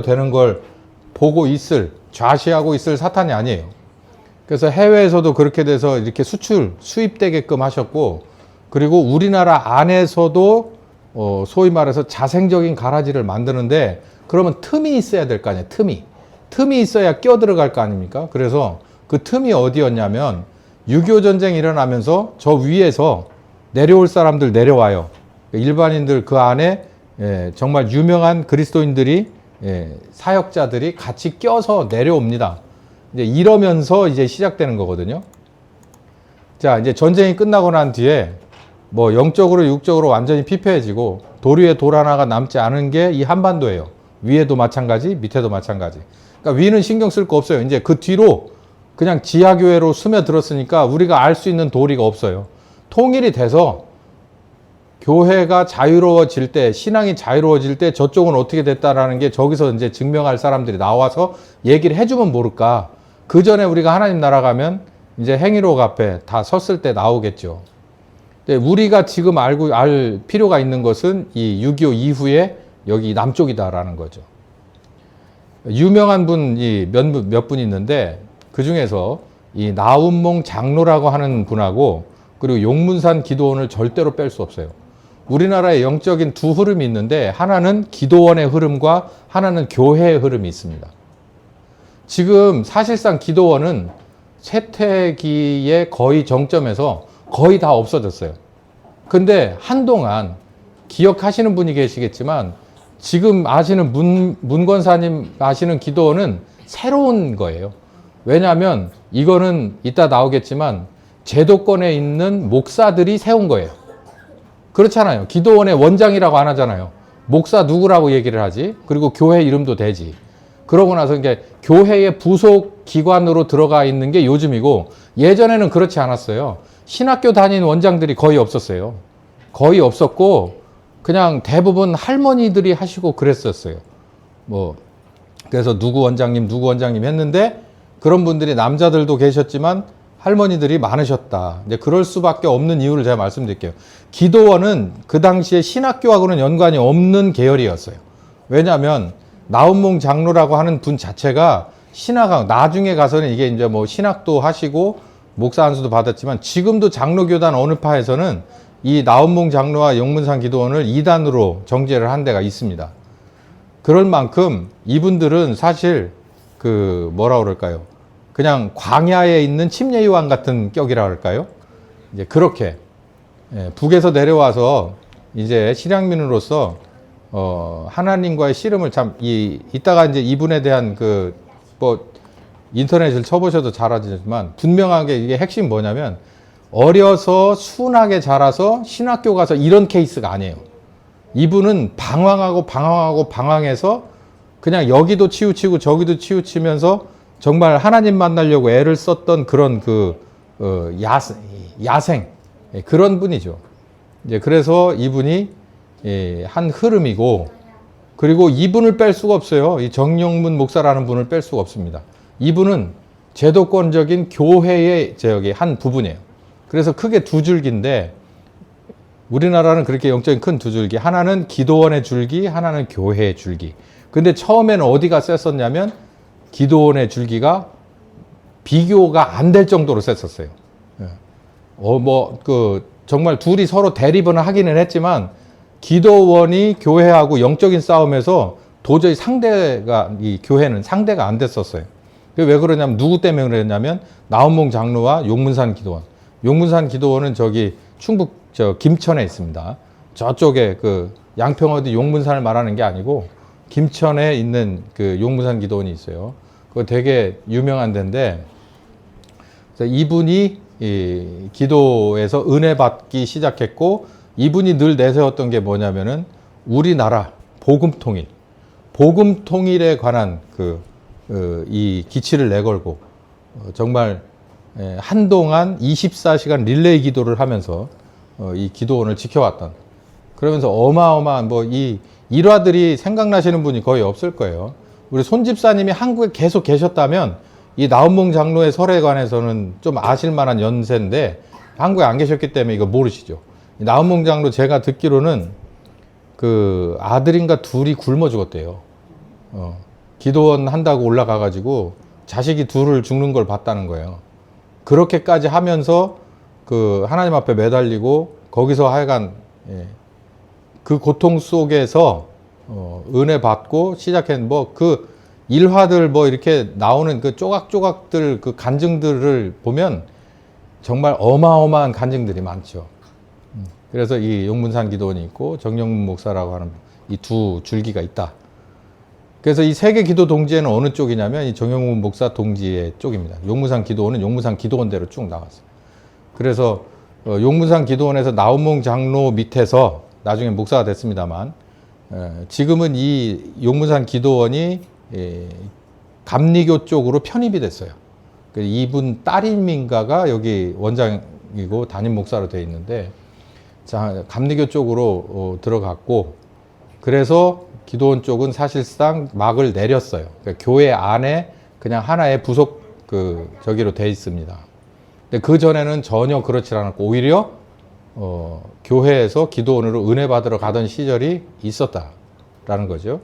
되는 걸 보고 좌시하고 있을 사탄이 아니에요. 그래서 해외에서도 그렇게 돼서 이렇게 수입되게끔 하셨고, 그리고 우리나라 안에서도 소위 말해서 자생적인 가라지를 만드는데, 그러면 틈이 있어야 될 거 아니에요. 틈이 있어야 끼어들어갈 거 아닙니까? 그래서 그 틈이 어디였냐면 6.25 전쟁이 일어나면서 저 위에서 내려올 사람들 내려와요. 일반인들 그 안에 정말 유명한 그리스도인들이 사역자들이 같이 껴서 내려옵니다. 이제 이러면서 이제 시작되는 거거든요. 자, 이제 전쟁이 끝나고 난 뒤에 뭐 영적으로 육적으로 완전히 피폐해지고 돌 위에 돌 하나가 남지 않은 게 이 한반도예요. 위에도 마찬가지, 밑에도 마찬가지. 그러니까 위는 신경 쓸 거 없어요. 이제 그 뒤로 그냥 지하교회로 스며들었으니까 우리가 알 수 있는 도리가 없어요. 통일이 돼서 교회가 자유로워질 때, 신앙이 자유로워질 때 저쪽은 어떻게 됐다라는 게 저기서 이제 증명할 사람들이 나와서 얘기를 해주면 모를까. 그 전에 우리가 하나님 나라 가면 이제 행위록 앞에 다 섰을 때 나오겠죠. 우리가 지금 알 필요가 있는 것은 이 6.25 이후에 여기 남쪽이다라는 거죠. 유명한 분이 몇 분 있는데 그 중에서 이 나운몽 장로라고 하는 분하고 그리고 용문산 기도원을 절대로 뺄 수 없어요. 우리나라에 영적인 두 흐름이 있는데 하나는 기도원의 흐름과 하나는 교회의 흐름이 있습니다. 지금 사실상 기도원은 쇠퇴기의 거의 정점에서 거의 다 없어졌어요. 근데 한동안 기억하시는 분이 계시겠지만 지금 아시는 문권사님 아시는 기도원은 새로운 거예요. 왜냐하면 이거는 이따 나오겠지만 제도권에 있는 목사들이 세운 거예요. 그렇잖아요. 기도원의 원장이라고 안 하잖아요. 목사 누구라고 얘기를 하지? 그리고 교회 이름도 대지. 그러고 나서 이제 교회의 부속 기관으로 들어가 있는 게 요즘이고 예전에는 그렇지 않았어요. 신학교 다닌 원장들이 거의 없었어요. 거의 없었고 그냥 대부분 할머니들이 하시고 그랬었어요. 뭐 그래서 누구 원장님 했는데 그런 분들이 남자들도 계셨지만 할머니들이 많으셨다. 이제 그럴 수밖에 없는 이유를 제가 말씀드릴게요. 기도원은 그 당시에 신학교하고는 연관이 없는 계열이었어요. 왜냐하면 나운몽 장로라고 하는 분 자체가 나중에 가서는 이게 이제 뭐 신학도 하시고 목사 안수도 받았지만 지금도 장로교단 어느 파에서는 이 나운몽 장로와 용문산 기도원을 2단으로 정제를 한 데가 있습니다. 그럴 만큼 이분들은 사실 뭐라 그럴까요? 그냥 광야에 있는 침례요한 같은 격이라 할까요? 이제 그렇게 북에서 내려와서 이제 실향민으로서 하나님과의 씨름을 이따가 이제 이분에 대한 인터넷을 쳐보셔도 잘 아시지만 분명하게 이게 핵심 뭐냐면 어려서 순하게 자라서 신학교 가서 이런 케이스가 아니에요. 이분은 방황해서 그냥 여기도 치우치고 저기도 치우치면서 정말 하나님 만나려고 애를 썼던 그런 야생 그런 분이죠. 이제 그래서 이분이 한 흐름이고 그리고 이분을 뺄 수가 없어요. 이 정용문 목사라는 분을 뺄 수가 없습니다. 이분은 제도권적인 교회의 한 부분이에요. 그래서 크게 두 줄기인데 우리나라는 그렇게 영적인 큰 두 줄기. 하나는 기도원의 줄기, 하나는 교회의 줄기. 근데 처음에는 어디가 셌었냐면 기도원의 줄기가 비교가 안 될 정도로 셌었어요. 정말 둘이 서로 대립은 하기는 했지만 기도원이 교회하고 영적인 싸움에서 도저히 이 교회는 상대가 안 됐었어요. 왜 그러냐면 누구 때문에 그랬냐면 나운몽 장로와 용문산 기도원. 용문산 기도원은 저기 충북 김천에 있습니다. 저쪽에 양평 어디 용문산을 말하는 게 아니고 김천에 있는 용문산 기도원이 있어요. 그거 되게 유명한 데인데 이분이 기도에서 은혜 받기 시작했고 이분이 늘 내세웠던 게 뭐냐면은 우리나라 복음 통일에 관한 이 기치를 내걸고 정말 한동안 24시간 릴레이 기도를 하면서 이 기도원을 지켜왔던 그러면서 어마어마한 이 일화들이 생각나시는 분이 거의 없을 거예요. 우리 손집사님이 한국에 계속 계셨다면 이 나운몽 장로의 설에 관해서는 좀 아실 만한 연세인데 한국에 안 계셨기 때문에 이거 모르시죠. 나운몽 장로 제가 듣기로는 아들인가 둘이 굶어 죽었대요. 기도원 한다고 올라가가지고 자식이 둘을 죽는 걸 봤다는 거예요. 그렇게까지 하면서 그 하나님 앞에 매달리고 거기서 하여간 그 고통 속에서 은혜 받고 시작한 뭐 그 일화들 뭐 이렇게 나오는 그 조각조각들 그 간증들을 보면 정말 어마어마한 간증들이 많죠. 그래서 이 용문산 기도원이 있고 정영문 목사라고 하는 이 두 줄기가 있다. 그래서 이 세계 기도 동지에는 어느 쪽이냐면 이 정영문 목사 동지의 쪽입니다. 용문산 기도원은 용문산 기도원대로 쭉 나갔어요. 그래서 용문산 기도원에서 나우몽 장로 밑에서 나중에 목사가 됐습니다만 지금은 이 용문산 기도원이 감리교 쪽으로 편입이 됐어요. 이분 딸임인가가 여기 원장이고 담임 목사로 되어 있는데 자, 감리교 쪽으로 들어갔고 그래서 기도원 쪽은 사실상 막을 내렸어요. 그러니까 교회 안에 그냥 하나의 부속 저기로 돼 있습니다. 근데 그 전에는 전혀 그렇지 않았고 오히려 교회에서 기도원으로 은혜 받으러 가던 시절이 있었다라는 거죠.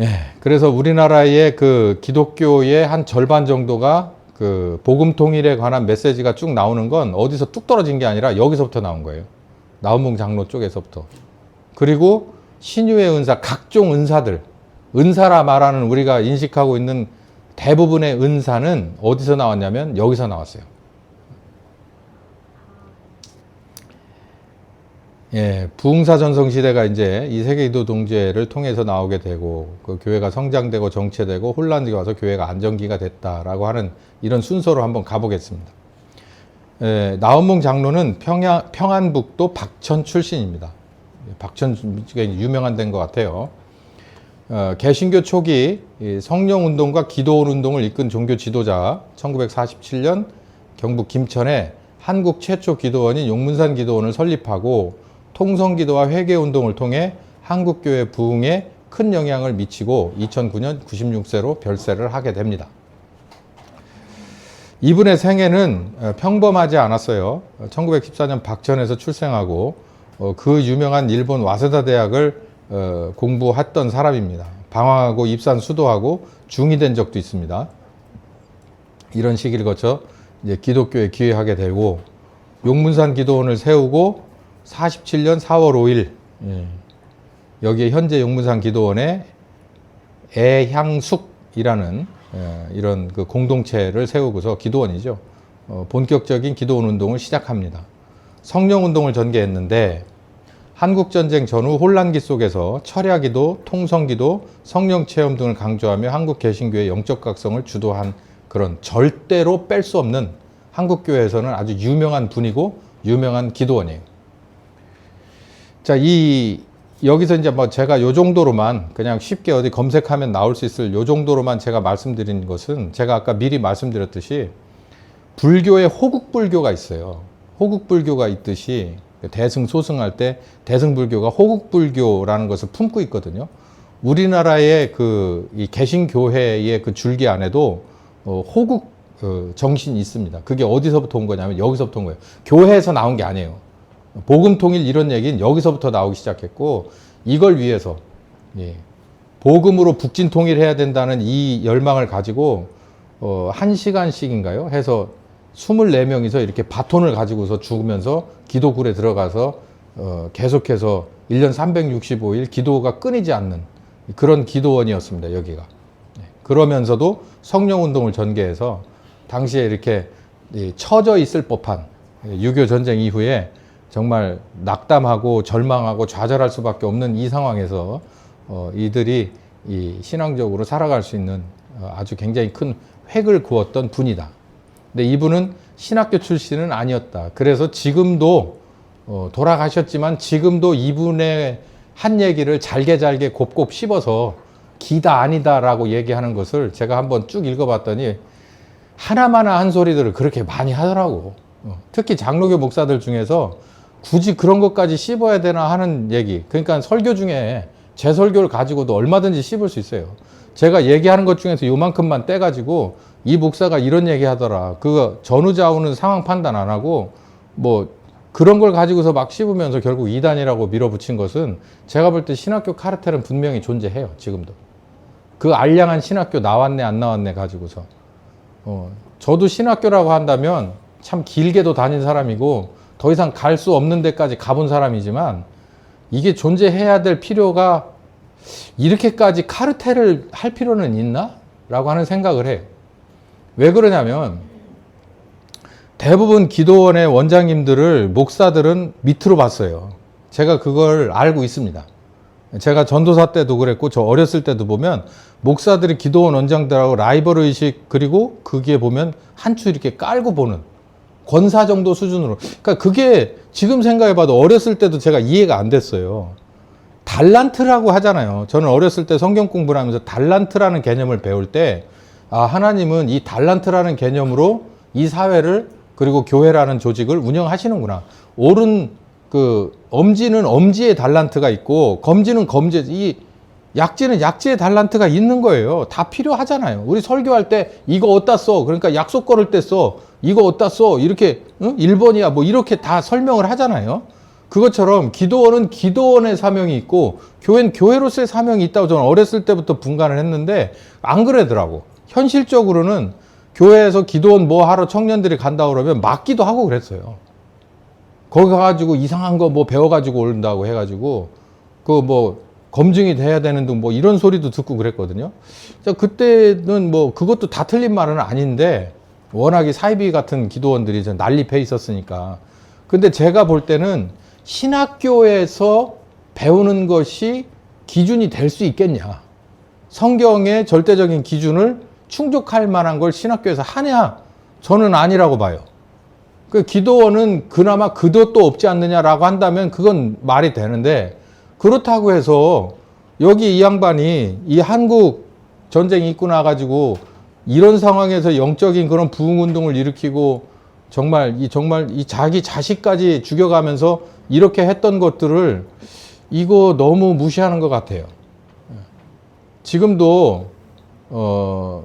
예, 그래서 우리나라의 그 기독교의 한 절반 정도가 그 복음 통일에 관한 메시지가 쭉 나오는 건 어디서 뚝 떨어진 게 아니라 여기서부터 나온 거예요. 나우몽 장로 쪽에서부터. 그리고 신유의 은사, 각종 은사들, 은사라 말하는 우리가 인식하고 있는 대부분의 은사는 어디서 나왔냐면 여기서 나왔어요. 예, 부흥사 전성 시대가 이제 이 세계기도 동지회를 통해서 나오게 되고 그 교회가 성장되고 정체되고 혼란이 와서 교회가 안정기가 됐다라고 하는 이런 순서로 한번 가보겠습니다. 예, 나우몽 장로는 평안북도 박천 출신입니다. 박천가 유명한 데인 것 같아요. 개신교 초기 성령운동과 기도원운동을 이끈 종교 지도자 1947년 경북 김천에 한국 최초 기도원인 용문산 기도원을 설립하고 통성기도와 회개운동을 통해 한국교회 부흥에 큰 영향을 미치고 2009년 96세로 별세를 하게 됩니다. 이분의 생애는 평범하지 않았어요. 1914년 박천에서 출생하고 그 유명한 일본 와세다 대학을 공부했던 사람입니다. 방황하고 입산 수도하고 중이 된 적도 있습니다. 이런 시기를 거쳐 이제 기독교에 기회하게 되고 용문산 기도원을 세우고 47년 4월 5일 여기에 현재 용문산 기도원에 애향숙이라는 이런 그 공동체를 세우고서 기도원이죠. 본격적인 기도원 운동을 시작합니다. 성령운동을 전개했는데 한국전쟁 전후 혼란기 속에서 철야기도, 통성기도, 성령체험 등을 강조하며 한국 개신교의 영적 각성을 주도한 그런 절대로 뺄 수 없는 한국교회에서는 아주 유명한 분이고 유명한 기도원이에요. 자, 여기서 이제 뭐 제가 요 정도로만 그냥 쉽게 어디 검색하면 나올 수 있을 요 정도로만 제가 말씀드린 것은 제가 아까 미리 말씀드렸듯이 불교에 호국불교가 있어요. 호국불교가 있듯이 대승소승할 때 대승불교가 호국불교라는 것을 품고 있거든요. 우리나라의 이 개신교회의 그 줄기 안에도 호국 정신이 있습니다. 그게 어디서부터 온 거냐면 여기서부터 온 거예요. 교회에서 나온 게 아니에요. 복음통일 이런 얘기는 여기서부터 나오기 시작했고 이걸 위해서 복음으로 북진통일해야 된다는 이 열망을 가지고 1시간씩인가요? 해서 24명이서 이렇게 바톤을 가지고서 죽으면서 기도굴에 들어가서 계속해서 1년 365일 기도가 끊이지 않는 그런 기도원이었습니다. 여기가. 그러면서도 성령운동을 전개해서 당시에 이렇게 처져 있을 법한 6.25 전쟁 이후에 정말 낙담하고 절망하고 좌절할 수밖에 없는 이 상황에서 이들이 신앙적으로 살아갈 수 있는 아주 굉장히 큰 획을 그었던 분이다. 근데 이분은 신학교 출신은 아니었다. 그래서 지금도 돌아가셨지만 지금도 이분의 한 얘기를 잘게 곱곱 씹어서 기다 아니다라고 얘기하는 것을 제가 한번 쭉 읽어봤더니 하나마나 한 소리들을 그렇게 많이 하더라고. 특히 장로교 목사들 중에서 굳이 그런 것까지 씹어야 되나 하는 얘기. 그러니까 설교 중에 제 설교를 가지고도 얼마든지 씹을 수 있어요. 제가 얘기하는 것 중에서 요만큼만 떼가지고 이 목사가 이런 얘기 하더라. 그거 전후좌우는 상황 판단 안 하고 뭐 그런 걸 가지고서 막 씹으면서 결국 이단이라고 밀어붙인 것은 제가 볼 때 신학교 카르텔은 분명히 존재해요. 지금도. 그 알량한 신학교 나왔네 안 나왔네 가지고서. 저도 신학교라고 한다면 참 길게도 다닌 사람이고 더 이상 갈 수 없는 데까지 가본 사람이지만, 이게 존재해야 될 필요가 이렇게까지 카르텔을 할 필요는 있나? 라고 하는 생각을 해요. 왜 그러냐면 대부분 기도원의 원장님들을 목사들은 밑으로 봤어요. 제가 그걸 알고 있습니다. 제가 전도사 때도 그랬고 저 어렸을 때도 보면 목사들이 기도원 원장들하고 라이벌 의식, 그리고 그게 보면 한 수 이렇게 깔고 보는 권사 정도 수준으로. 그러니까 그게 지금 생각해봐도 어렸을 때도 제가 이해가 안 됐어요. 달란트라고 하잖아요. 저는 어렸을 때 성경 공부를 하면서 달란트라는 개념을 배울 때, 아, 하나님은 이 달란트라는 개념으로 이 사회를, 그리고 교회라는 조직을 운영하시는구나. 옳은 그 엄지는 엄지의 달란트가 있고 검지는 검지, 이 약지는 약지의 달란트가 있는 거예요. 다 필요하잖아요. 우리 설교할 때 이거 어디다 써? 그러니까 약속 걸을 때 써. 이거 어디다 써? 이렇게 1번이야 뭐 이렇게 다 설명을 하잖아요. 그것처럼 기도원은 기도원의 사명이 있고 교회는 교회로서의 사명이 있다고 저는 어렸을 때부터 분간을 했는데, 안 그러더라고. 현실적으로는 교회에서 기도원 뭐 하러 청년들이 간다고 그러면 맞기도 하고 그랬어요. 거기 가가지고 이상한 거 뭐 배워가지고 온다고 해가지고 그 뭐 검증이 돼야 되는 등 뭐 이런 소리도 듣고 그랬거든요. 그때는 뭐 그것도 다 틀린 말은 아닌데 워낙에 사이비 같은 기도원들이 난립해 있었으니까. 근데 제가 볼 때는 신학교에서 배우는 것이 기준이 될 수 있겠냐. 성경의 절대적인 기준을 충족할 만한 걸 신학교에서 하냐? 저는 아니라고 봐요. 그 기도원은 그나마 그것도 없지 않느냐라고 한다면 그건 말이 되는데, 그렇다고 해서 여기 이 양반이 이 한국 전쟁이 있고 나가지고 이런 상황에서 영적인 그런 부흥운동을 일으키고 정말 이 자기 자식까지 죽여가면서 이렇게 했던 것들을 이거 너무 무시하는 것 같아요. 지금도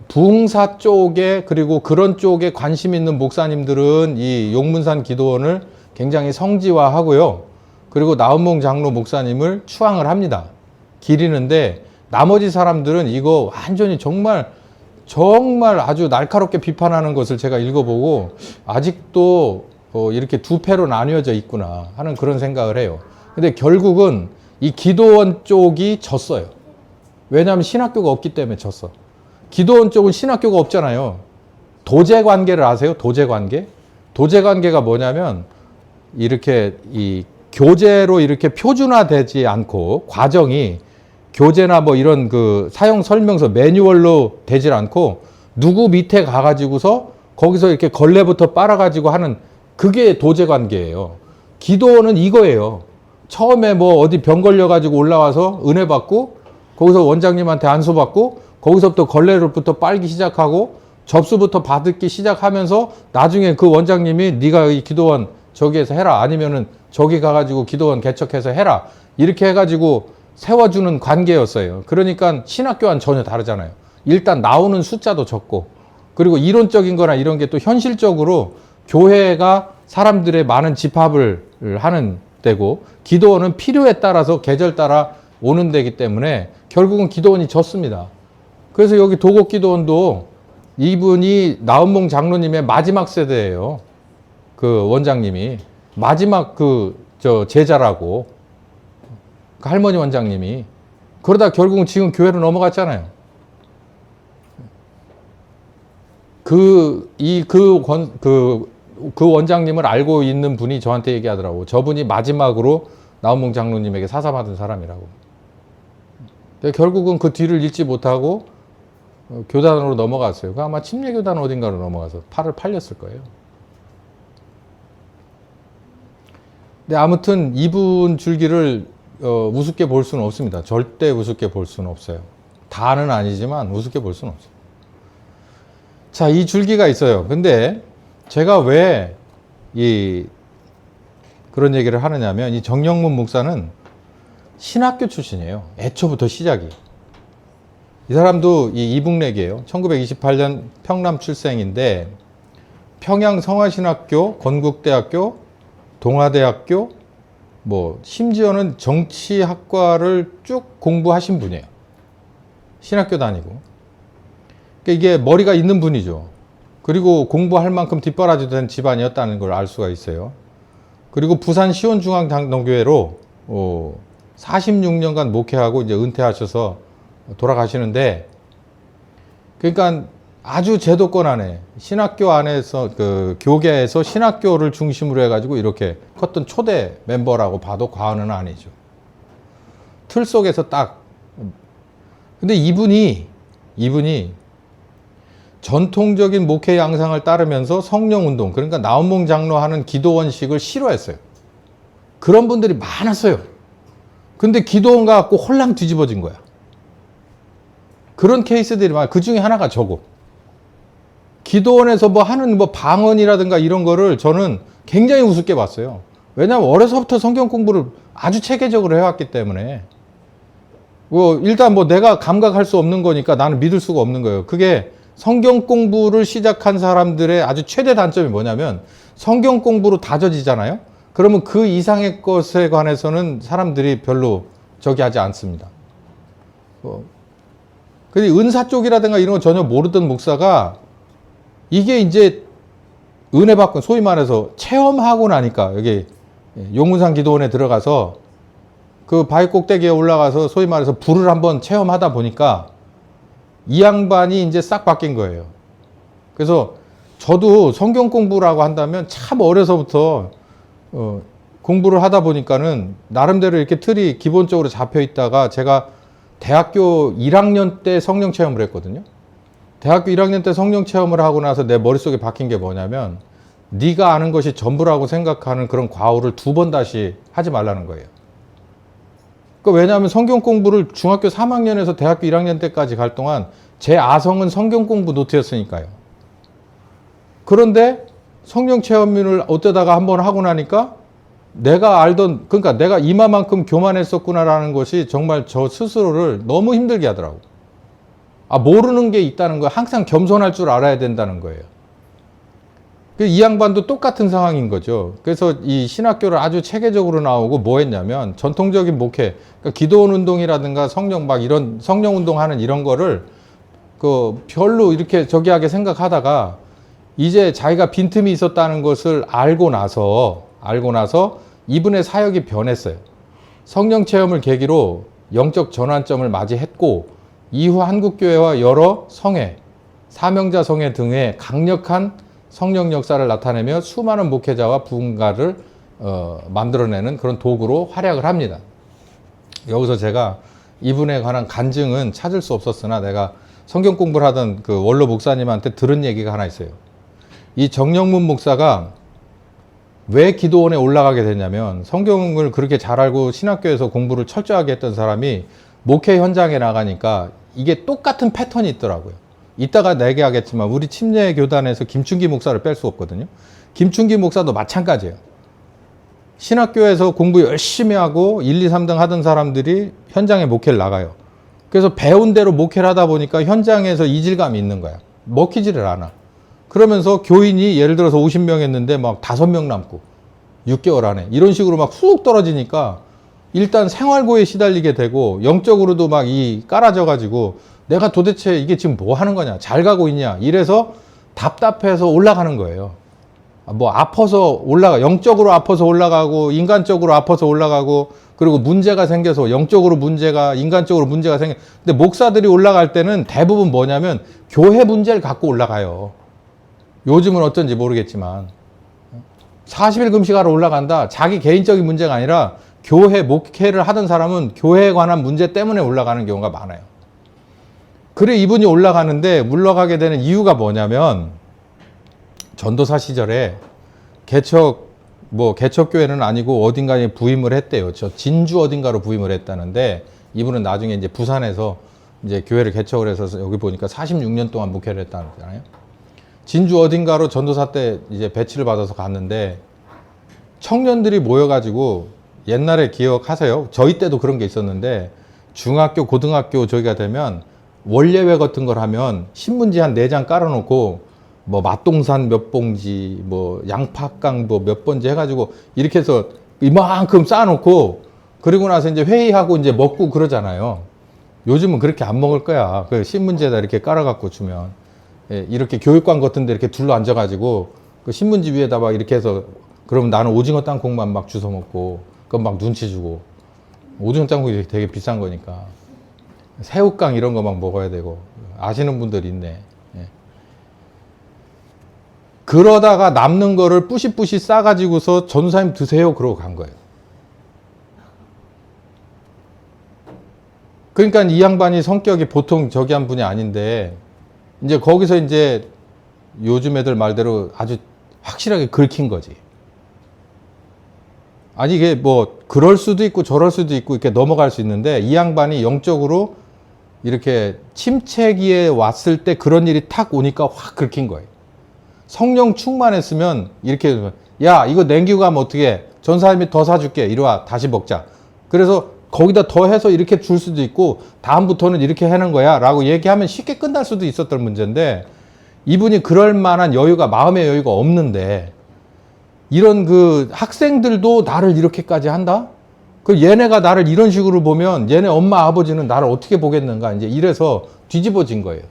부흥사 쪽에, 그리고 그런 쪽에 관심 있는 목사님들은 이 용문산 기도원을 굉장히 성지화하고요. 그리고 나은봉 장로 목사님을 추앙을 합니다. 기리는데, 나머지 사람들은 이거 완전히 정말 아주 날카롭게 비판하는 것을 제가 읽어보고 아직도 이렇게 두 패로 나뉘어져 있구나 하는 그런 생각을 해요. 근데 결국은 이 기도원 쪽이 졌어요. 왜냐하면 신학교가 없기 때문에 졌어. 기도원 쪽은 신학교가 없잖아요. 도제관계를 아세요? 도제관계? 도제관계가 뭐냐면 이렇게 이 교재로 이렇게 표준화되지 않고, 과정이 교재나 뭐 이런 그 사용 설명서 매뉴얼로 되질 않고 누구 밑에 가가지고서 거기서 이렇게 걸레부터 빨아가지고 하는, 그게 도제관계예요. 기도원은 이거예요. 처음에 뭐 어디 병 걸려가지고 올라와서 은혜 받고 거기서 원장님한테 안수 받고 거기서부터 걸레로부터 빨기 시작하고 접수부터 받기 시작하면서 나중에 그 원장님이 네가 이 기도원 저기에서 해라, 아니면은 저기 가가지고 기도원 개척해서 해라, 이렇게 해가지고 세워주는 관계였어요. 그러니까 신학교와는 전혀 다르잖아요. 일단 나오는 숫자도 적고, 그리고 이론적인 거나 이런 게 또 현실적으로 교회가 사람들의 많은 집합을 하는 데고, 기도원은 필요에 따라서 계절 따라 오는 데기 때문에 결국은 기도원이 졌습니다. 그래서 여기 도곡 기도원도 이분이 나은봉 장로님의 마지막 세대예요. 그 원장님이 마지막 제자라고, 그 할머니 원장님이. 그러다 결국은 지금 교회로 넘어갔잖아요. 그 원장님을 알고 있는 분이 저한테 얘기하더라고. 저분이 마지막으로 나은봉 장로님에게 사사받은 사람이라고. 결국은 그 뒤를 잊지 못하고 교단으로 넘어갔어요. 그 아마 침례교단 어딘가로 넘어가서 팔을 팔렸을 거예요. 근데 아무튼 이분 줄기를 우습게 볼 수는 없습니다. 절대 우습게 볼 수는 없어요. 다는 아니지만 우습게 볼 수는 없어요. 자, 이 줄기가 있어요. 근데 제가 왜 그런 얘기를 하느냐면, 이 정영문 목사는 신학교 출신이에요. 애초부터 시작이. 이 사람도 이북렉이에요. 1928년 평남 출생인데 평양 성화신학교, 건국대학교, 동아대학교, 뭐 심지어는 정치학과를 쭉 공부하신 분이에요. 신학교 다니고. 그러니까 이게 머리가 있는 분이죠. 그리고 공부할 만큼 뒷바라지도 된 집안이었다는 걸 알 수가 있어요. 그리고 부산 시원중앙장로교회로 46년간 목회하고 이제 은퇴하셔서 돌아가시는데, 그러니까 아주 제도권 안에 신학교 안에서 그 교계에서 신학교를 중심으로 해가지고 이렇게 컸던 초대 멤버라고 봐도 과언은 아니죠. 틀 속에서 딱. 근데 이분이 전통적인 목회 양상을 따르면서 성령운동, 그러니까 나온몽 장로 하는 기도원식을 싫어했어요. 그런 분들이 많았어요. 근데 기도원 가갖고 홀랑 뒤집어진 거야. 그런 케이스들이 많아요. 그 중에 하나가 저거. 기도원에서 뭐 하는 뭐 방언이라든가 이런 거를 저는 굉장히 우습게 봤어요. 왜냐하면 어려서부터 성경 공부를 아주 체계적으로 해왔기 때문에. 일단 뭐 내가 감각할 수 없는 거니까 나는 믿을 수가 없는 거예요. 그게 성경 공부를 시작한 사람들의 아주 최대 단점이 뭐냐면 성경 공부로 다져지잖아요. 그러면 그 이상의 것에 관해서는 사람들이 별로 저기 하지 않습니다. 근데 은사 쪽이라든가 이런 거 전혀 모르던 목사가 이게 이제 은혜 받고 소위 말해서 체험하고 나니까 여기 용문산 기도원에 들어가서 그 바위 꼭대기에 올라가서 소위 말해서 불을 한번 체험하다 보니까 이 양반이 이제 싹 바뀐 거예요. 그래서 저도 성경 공부라고 한다면 참 어려서부터 공부를 하다 보니까는 나름대로 이렇게 틀이 기본적으로 잡혀 있다가 제가 대학교 1학년 때 성령 체험을 했거든요. 대학교 1학년 때 성령 체험을 하고 나서 내 머릿속에 박힌 게 뭐냐면 네가 아는 것이 전부라고 생각하는 그런 과오를 2번 다시 하지 말라는 거예요. 왜냐하면 성경 공부를 중학교 3학년에서 대학교 1학년 때까지 갈 동안 제 아성은 성경 공부 노트였으니까요. 그런데 성령 체험을 어쩌다가 한번 하고 나니까 내가 알던, 그러니까 내가 이마만큼 교만했었구나라는 것이 정말 저 스스로를 너무 힘들게 하더라고. 모르는 게 있다는 거예요. 항상 겸손할 줄 알아야 된다는 거예요. 이 양반도 똑같은 상황인 거죠. 그래서 이 신학교를 아주 체계적으로 나오고 뭐 했냐면 전통적인 목회, 그러니까 기도원 운동이라든가 성령 막 이런 성령 운동하는 이런 거를 별로 이렇게 저기하게 생각하다가 이제 자기가 빈틈이 있었다는 것을 알고 나서 이분의 사역이 변했어요. 성령 체험을 계기로 영적 전환점을 맞이했고 이후 한국교회와 여러 성회, 사명자 성회 등의 강력한 성령 역사를 나타내며 수많은 목회자와 부흥가를 만들어내는 그런 도구로 활약을 합니다. 여기서 제가 이분에 관한 간증은 찾을 수 없었으나 내가 성경 공부를 하던 그 원로 목사님한테 들은 얘기가 하나 있어요. 이 정영문 목사가 왜 기도원에 올라가게 됐냐면 성경을 그렇게 잘 알고 신학교에서 공부를 철저하게 했던 사람이 목회 현장에 나가니까 이게 똑같은 패턴이 있더라고요. 이따가 내게 하겠지만 우리 침례 교단에서 김충기 목사를 뺄 수 없거든요. 김충기 목사도 마찬가지예요. 신학교에서 공부 열심히 하고 1, 2, 3등 하던 사람들이 현장에 목회를 나가요. 그래서 배운 대로 목회를 하다 보니까 현장에서 이질감이 있는 거야. 먹히지를 않아. 그러면서 교인이 예를 들어서 50명 했는데 막 5명 남고 6개월 안에 이런 식으로 막 훅 떨어지니까 일단 생활고에 시달리게 되고 영적으로도 막 깔아져 가지고 내가 도대체 이게 지금 뭐 하는 거냐, 잘 가고 있냐, 이래서 답답해서 올라가는 거예요. 영적으로 아파서 올라가고, 인간적으로 아파서 올라가고, 그리고 문제가 생겨서 영적으로 문제가, 인간적으로 문제가 생겨. 근데 목사들이 올라갈 때는 대부분 뭐냐면 교회 문제를 갖고 올라가요. 요즘은 어떤지 모르겠지만. 40일 금식하러 올라간다. 자기 개인적인 문제가 아니라 교회 목회를 하던 사람은 교회에 관한 문제 때문에 올라가는 경우가 많아요. 그래 이분이 올라가는데 물러가게 되는 이유가 뭐냐면 전도사 시절에 개척교회는 아니고 어딘가에 부임을 했대요. 저 진주 어딘가로 부임을 했다는데 이분은 나중에 이제 부산에서 이제 교회를 개척을 해서 여기 보니까 46년 동안 목회를 했다잖아요. 진주 어딘가로 전도사 때 이제 배치를 받아서 갔는데 청년들이 모여가지고 옛날에 기억하세요? 저희 때도 그런 게 있었는데 중학교, 고등학교 저기가 되면 원예회 같은 걸 하면 신문지 한 4장 깔아놓고 뭐 맛동산 몇 봉지, 뭐 양파깡 뭐 몇 번지 해가지고 이렇게 해서 이만큼 쌓아놓고 그리고 나서 이제 회의하고 이제 먹고 그러잖아요. 요즘은 그렇게 안 먹을 거야. 그 신문지에다 이렇게 깔아갖고 주면. 예, 이렇게 교육관 같은 데 이렇게 둘러 앉아가지고 그 신문지 위에다 막 이렇게 해서 그러면 나는 오징어 땅콩만 막 주워 먹고 그건 막 눈치 주고 오징어 땅콩이 되게 비싼 거니까 새우깡 이런 거 막 먹어야 되고 아시는 분들이 있네. 예. 그러다가 남는 거를 뿌시뿌시 싸가지고서 전도사님 드세요 그러고 간 거예요. 그러니까 이 양반이 성격이 보통 저기 한 분이 아닌데 이제 거기서 이제 요즘 애들 말대로 아주 확실하게 긁힌 거지. 아니 이게 뭐 그럴 수도 있고 저럴 수도 있고 이렇게 넘어갈 수 있는데 이 양반이 영적으로 이렇게 침체기에 왔을 때 그런 일이 탁 오니까 확 긁힌 거예요. 성령 충만했으면 이렇게 야 이거 냉기고 가면 어떻게 전사님이 더 사줄게 이리 와 다시 먹자. 그래서 거기다 더 해서 이렇게 줄 수도 있고 다음부터는 이렇게 하는 거야 라고 얘기하면 쉽게 끝날 수도 있었던 문제인데 이분이 그럴 만한 여유가 마음의 여유가 없는데 이런 그 학생들도 나를 이렇게까지 한다? 그 얘네가 나를 이런 식으로 보면 얘네 엄마 아버지는 나를 어떻게 보겠는가 이제 이래서 뒤집어진 거예요.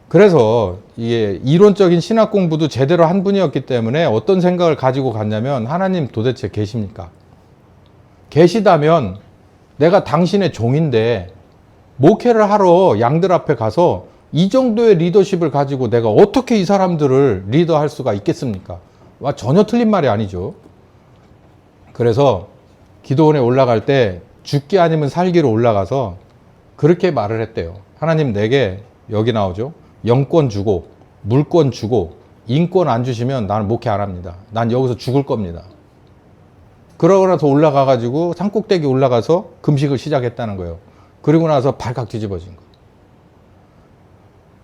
그래서 이게 이론적인 신학 공부도 제대로 한 분이었기 때문에 어떤 생각을 가지고 갔냐면 하나님 도대체 계십니까? 계시다면 내가 당신의 종인데 목회를 하러 양들 앞에 가서 이 정도의 리더십을 가지고 내가 어떻게 이 사람들을 리더할 수가 있겠습니까? 와, 전혀 틀린 말이 아니죠. 그래서 기도원에 올라갈 때 죽기 아니면 살기로 올라가서 그렇게 말을 했대요. 하나님 내게 여기 나오죠. 영권 주고 물권 주고 인권 안 주시면 나는 목회 안 합니다. 난 여기서 죽을 겁니다. 그러고 나서 올라가가지고 산꼭대기 올라가서 금식을 시작했다는 거예요. 그리고 나서 발칵 뒤집어진 거예요.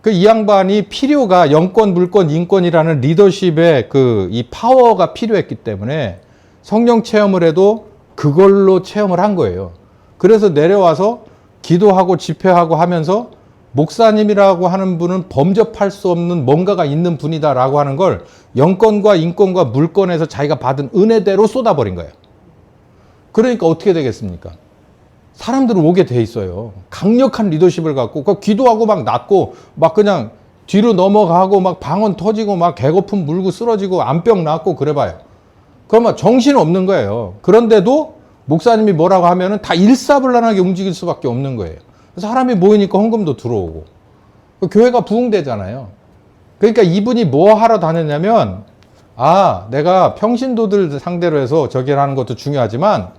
그 이 양반이 필요가 영권, 물권, 인권이라는 리더십의 그 이 파워가 필요했기 때문에 성령 체험을 해도 그걸로 체험을 한 거예요. 그래서 내려와서 기도하고 집회하고 하면서 목사님이라고 하는 분은 범접할 수 없는 뭔가가 있는 분이다라고 하는 걸 영권과 인권과 물권에서 자기가 받은 은혜대로 쏟아버린 거예요. 그러니까 어떻게 되겠습니까? 사람들은 오게 돼 있어요. 강력한 리더십을 갖고 그 기도하고 막 낫고 막 그냥 뒤로 넘어가고 막 방언 터지고 막 개거품 물고 쓰러지고 암병 낫고 그래봐요. 그러면 정신 없는 거예요. 그런데도 목사님이 뭐라고 하면은 다 일사불란하게 움직일 수밖에 없는 거예요. 사람이 모이니까 헌금도 들어오고 교회가 부흥되잖아요. 그러니까 이분이 뭐 하러 다녔냐면 아 내가 평신도들 상대로 해서 저기를 하는 것도 중요하지만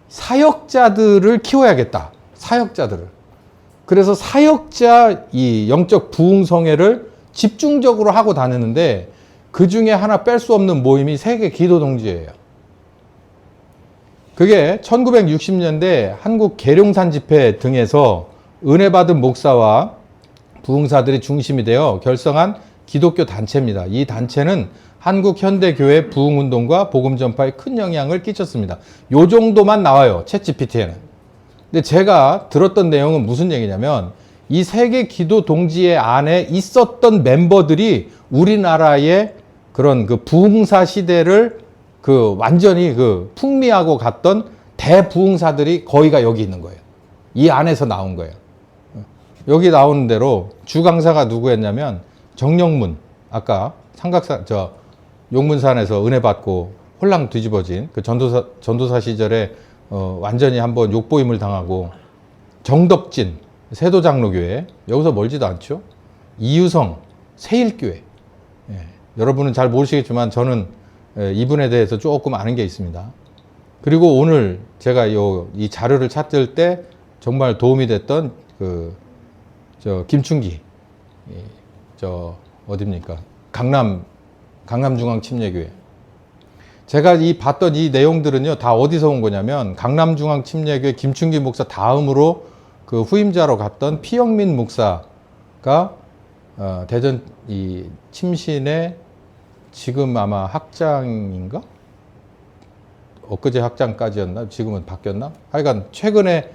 사역자들을 키워야겠다. 사역자들을. 그래서 사역자 이 영적 부흥성회를 집중적으로 하고 다니는데 그 중에 하나 뺄 수 없는 모임이 세계 기도동지예요. 그게 1960년대 한국 계룡산 집회 등에서 은혜 받은 목사와 부흥사들이 중심이 되어 결성한 기독교 단체입니다. 이 단체는 한국 현대교회 부흥운동과 복음전파에 큰 영향을 끼쳤습니다. 요 정도만 나와요. 챗GPT에는. 근데 제가 들었던 내용은 무슨 얘기냐면 이 세계 기도 동지회 안에 있었던 멤버들이 우리나라의 그런 그 부흥사 시대를 그 완전히 그 풍미하고 갔던 대부흥사들이 거의가 여기 있는 거예요. 이 안에서 나온 거예요. 여기 나오는 대로 주강사가 누구였냐면 정영문, 아까 삼각산 용문산에서 은혜 받고 홀랑 뒤집어진 그 전도사 시절에 완전히 한번 욕보임을 당하고 정덕진 세도장로교회 여기서 멀지도 않죠. 이유성 세일교회 여러분은 잘 모르시겠지만 저는 이분에 대해서 조금 아는 게 있습니다. 그리고 오늘 제가 이 자료를 찾을 때 정말 도움이 됐던 김춘기 어딥니까? 강남중앙침례교회. 제가 봤던 이 내용들은요, 다 어디서 온 거냐면, 강남중앙침례교회 김춘기 목사 다음으로 그 후임자로 갔던 피영민 목사가, 대전 이 침신의 지금 아마 학장인가? 엊그제 학장까지였나? 지금은 바뀌었나? 하여간 최근에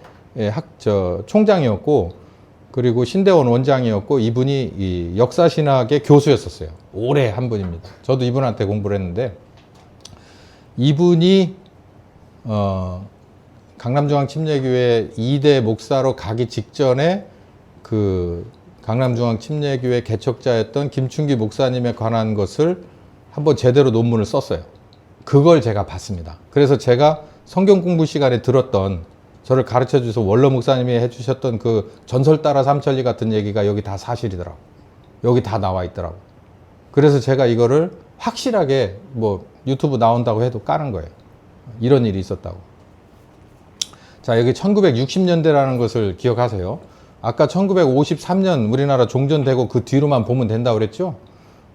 총장이었고, 그리고 신대원 원장이었고 이분이 이 역사신학의 교수였었어요. 오래 한 분입니다. 저도 이분한테 공부를 했는데 이분이 강남중앙침례교회 2대 목사로 가기 직전에 그 강남중앙침례교회 개척자였던 김춘기 목사님에 관한 것을 한번 제대로 논문을 썼어요. 그걸 제가 봤습니다. 그래서 제가 성경 공부 시간에 들었던, 저를 가르쳐 주셔서 원로 목사님이 해주셨던 그 전설 따라 삼천리 같은 얘기가 여기 다 사실이더라고. 여기 다 나와 있더라고. 그래서 제가 이거를 확실하게 뭐 유튜브 나온다고 해도 까는 거예요. 이런 일이 있었다고. 자, 여기 1960년대라는 것을 기억하세요. 아까 1953년 우리나라 종전되고 그 뒤로만 보면 된다고 그랬죠?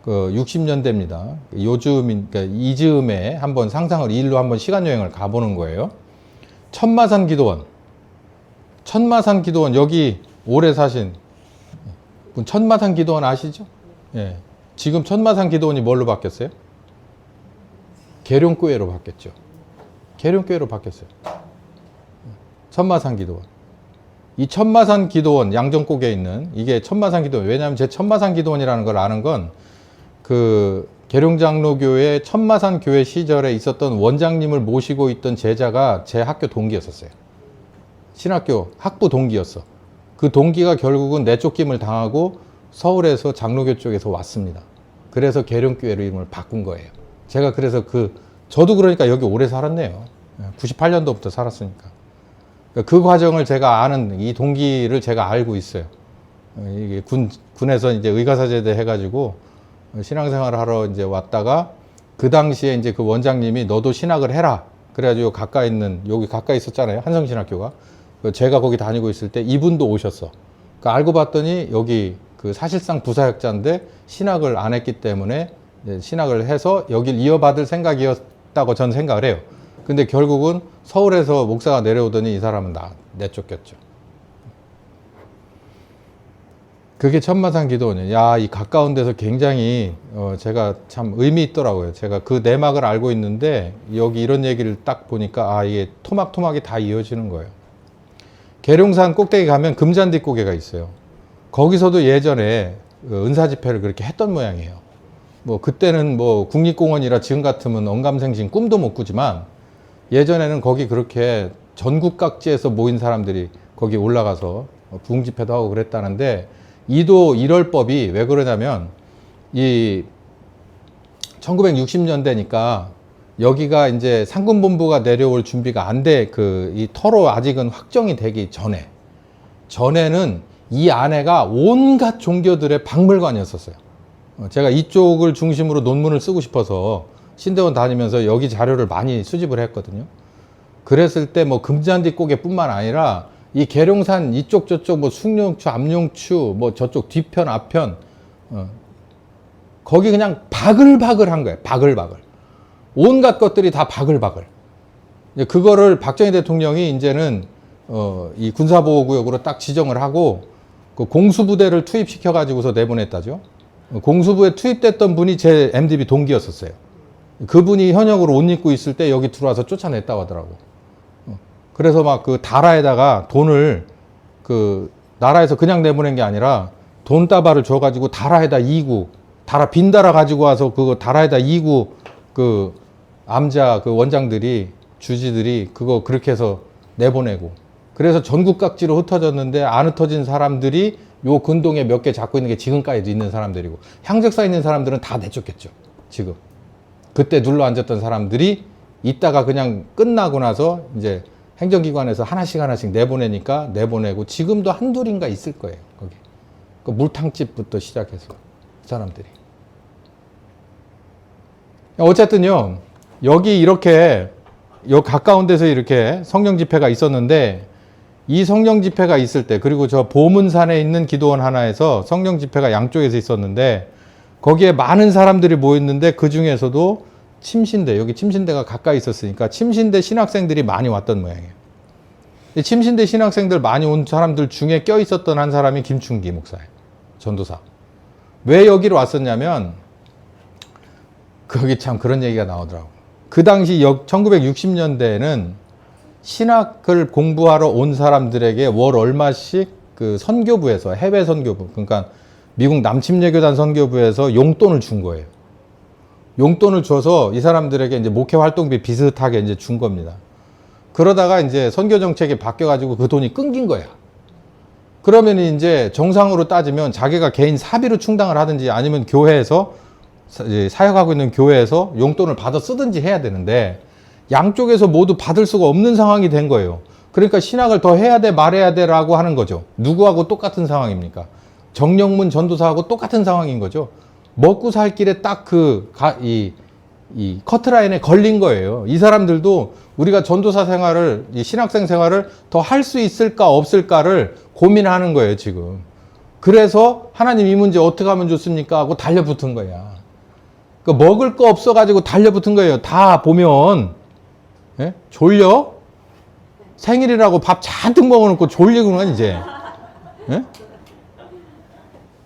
그 60년대입니다. 요즘, 그러니까 이즈음에 한번 상상을, 일로 한번 시간여행을 가보는 거예요. 천마산 기도원. 천마산 기도원, 여기 오래 사신 분, 천마산 기도원 아시죠? 예. 지금 천마산 기도원이 뭘로 바뀌었어요? 계룡교회로 바뀌었죠. 계룡교회로 바뀌었어요. 천마산 기도원. 이 천마산 기도원, 양정곡에 있는 이게 천마산 기도원. 왜냐하면 제 천마산 기도원이라는 걸 아는 건 그 계룡장로교회 천마산 교회 시절에 있었던 원장님을 모시고 있던 제자가 제 학교 동기였었어요. 신학교 학부 동기였어. 그 동기가 결국은 내쫓김을 당하고 서울에서 장로교 쪽에서 왔습니다. 그래서 계룡교회로 이름을 바꾼 거예요. 제가 그래서 저도 그러니까 여기 오래 살았네요. 98년도부터 살았으니까. 그 과정을 제가 아는, 이 동기를 제가 알고 있어요. 이게 군에서 이제 의가사제대 해가지고 신앙생활을 하러 이제 왔다가 그 당시에 이제 그 원장님이 너도 신학을 해라. 그래가지고 가까이 있는, 여기 가까이 있었잖아요. 한성신학교가. 제가 거기 다니고 있을 때 이분도 오셨어. 알고 봤더니 여기 그 사실상 부사역자인데 신학을 안 했기 때문에 신학을 해서 여길 이어받을 생각이었다고 전 생각을 해요. 근데 결국은 서울에서 목사가 내려오더니 이 사람은 내쫓겼죠. 그게 천마산 기도원이에요. 야, 이 가까운 데서 굉장히 제가 참 의미 있더라고요. 제가 그 내막을 알고 있는데 여기 이런 얘기를 딱 보니까 이게 토막토막이 다 이어지는 거예요. 계룡산 꼭대기 가면 금잔디 고개가 있어요. 거기서도 예전에 은사 집회를 그렇게 했던 모양이에요. 뭐 그때는 뭐 국립공원이라 지금 같으면 언감생심 꿈도 못 꾸지만 예전에는 거기 그렇게 전국 각지에서 모인 사람들이 거기 올라가서 부흥 집회도 하고 그랬다는데, 이도 이럴법이 왜 그러냐면 이 1960년대니까 여기가 이제 상군본부가 내려올 준비가 안 돼. 이 터로 아직은 확정이 되기 전에는 이 안에가 온갖 종교들의 박물관이었었어요. 제가 이쪽을 중심으로 논문을 쓰고 싶어서 신대원 다니면서 여기 자료를 많이 수집을 했거든요. 그랬을 때 뭐 금잔디 고개뿐만 아니라 이 계룡산 이쪽 저쪽 뭐 숭룡추, 암룡추, 뭐 저쪽 뒤편 앞편, 거기 그냥 바글바글한 거예요. 바글바글. 온갖 것들이 다 바글바글. 그거를 박정희 대통령이 이제는 이 군사보호구역으로 딱 지정을 하고 그 공수부대를 투입시켜 가지고서 내보냈다죠. 공수부에 투입됐던 분이 제 MDB 동기였었어요. 그분이 현역으로 옷 입고 있을 때 여기 들어와서 쫓아냈다고 하더라고. 그래서 막 그 다라에다가 돈을 나라에서 그냥 내보낸 게 아니라 돈다발을 줘가지고 다라에다 이고, 빈 다라 가지고 와서 그거 다라에다 이고, 그 암자 그 원장들이, 주지들이 그거 그렇게 해서 내보내고, 그래서 전국 각지로 흩어졌는데 안 흩어진 사람들이 요 근동에 몇 개 잡고 있는 게 지금까지도 있는 사람들이고, 향적사 있는 사람들은 다 내쫓겼죠. 지금 그때 눌러 앉았던 사람들이 이따가 그냥 끝나고 나서 이제 행정기관에서 하나씩 내보내니까 내보내고, 지금도 한둘인가 있을 거예요. 거기 그 물탕집부터 시작해서 사람들이. 어쨌든요, 여기 이렇게 요 가까운 데서 이렇게 성령 집회가 있었는데, 이 성령 집회가 있을 때, 그리고 저 보문산에 있는 기도원 하나에서 성령 집회가 양쪽에서 있었는데, 거기에 많은 사람들이 모였는데 그 중에서도 침신대, 여기 침신대가 가까이 있었으니까 침신대 신학생들이 많이 왔던 모양이에요. 침신대 신학생들 많이 온 사람들 중에 껴 있었던 한 사람이 김춘기 목사예요. 전도사. 왜 여기로 왔었냐면, 거기 참 그런 얘기가 나오더라고. 그 당시 1960년대에는 신학을 공부하러 온 사람들에게 월 얼마씩 그 선교부에서, 해외 선교부, 그러니까 미국 남침례교단 선교부에서 용돈을 준 거예요. 용돈을 줘서 이 사람들에게 이제 목회 활동비 비슷하게 이제 준 겁니다. 그러다가 이제 선교 정책이 바뀌어가지고 그 돈이 끊긴 거야. 그러면 이제 정상으로 따지면 자기가 개인 사비로 충당을 하든지 아니면 교회에서 사역하고 있는 교회에서 용돈을 받아 쓰든지 해야 되는데 양쪽에서 모두 받을 수가 없는 상황이 된 거예요. 그러니까 신학을 더 해야 돼 말해야 돼 라고 하는 거죠. 누구하고 똑같은 상황입니까? 정영문 전도사하고 똑같은 상황인 거죠. 먹고 살 길에 딱 이 커트라인에 걸린 거예요. 이 사람들도 우리가 전도사 생활을, 이 신학생 생활을 더 할 수 있을까 없을까를 고민하는 거예요, 지금. 그래서 하나님 이 문제 어떻게 하면 좋습니까? 하고 달려붙은 거야. 그 먹을 거 없어가지고 달려붙은 거예요. 다 보면, 예? 졸려? 생일이라고 밥 잔뜩 먹어놓고 졸리구나, 이제. 예?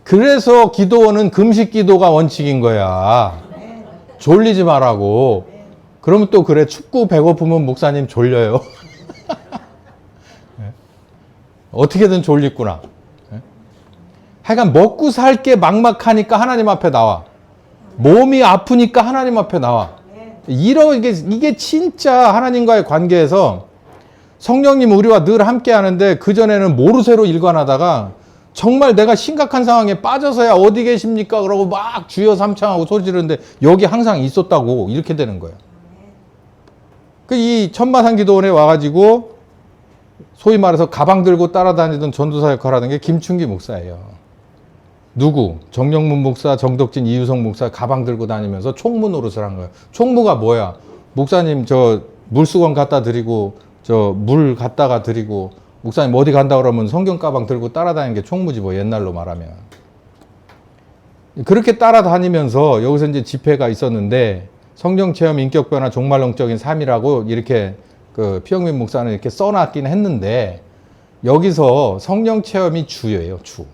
그래서 기도원은 금식 기도가 원칙인 거야. 졸리지 말라고. 그러면 또 그래, 춥고 배고프면 목사님 졸려요. 어떻게든 졸리구나. 하여간 먹고 살 게 막막하니까 하나님 앞에 나와. 몸이 아프니까 하나님 앞에 나와. 이게 진짜 하나님과의 관계에서 성령님 우리와 늘 함께 하는데 그전에는 모르쇠로 일관하다가 정말 내가 심각한 상황에 빠져서야 어디 계십니까? 그러고 막 주여 삼창하고 소리 지르는데 여기 항상 있었다고 이렇게 되는 거예요. 이 천마산 기도원에 와가지고 소위 말해서 가방 들고 따라다니던 전도사 역할을 하는 게 김충기 목사예요. 누구? 정영문 목사, 정덕진, 이유성 목사 가방 들고 다니면서 총무 노릇을 한 거예요. 총무가 뭐야? 목사님 저 물수건 갖다 드리고 저 물 갖다가 드리고 목사님 어디 간다 그러면 성경 가방 들고 따라다니는 게 총무지 뭐 옛날로 말하면. 그렇게 따라다니면서 여기서 이제 집회가 있었는데 성령체험, 인격변화, 종말론적인 삶이라고 이렇게 그 피영민 목사는 이렇게 써놨긴 했는데 여기서 성령체험이 주예요, 주.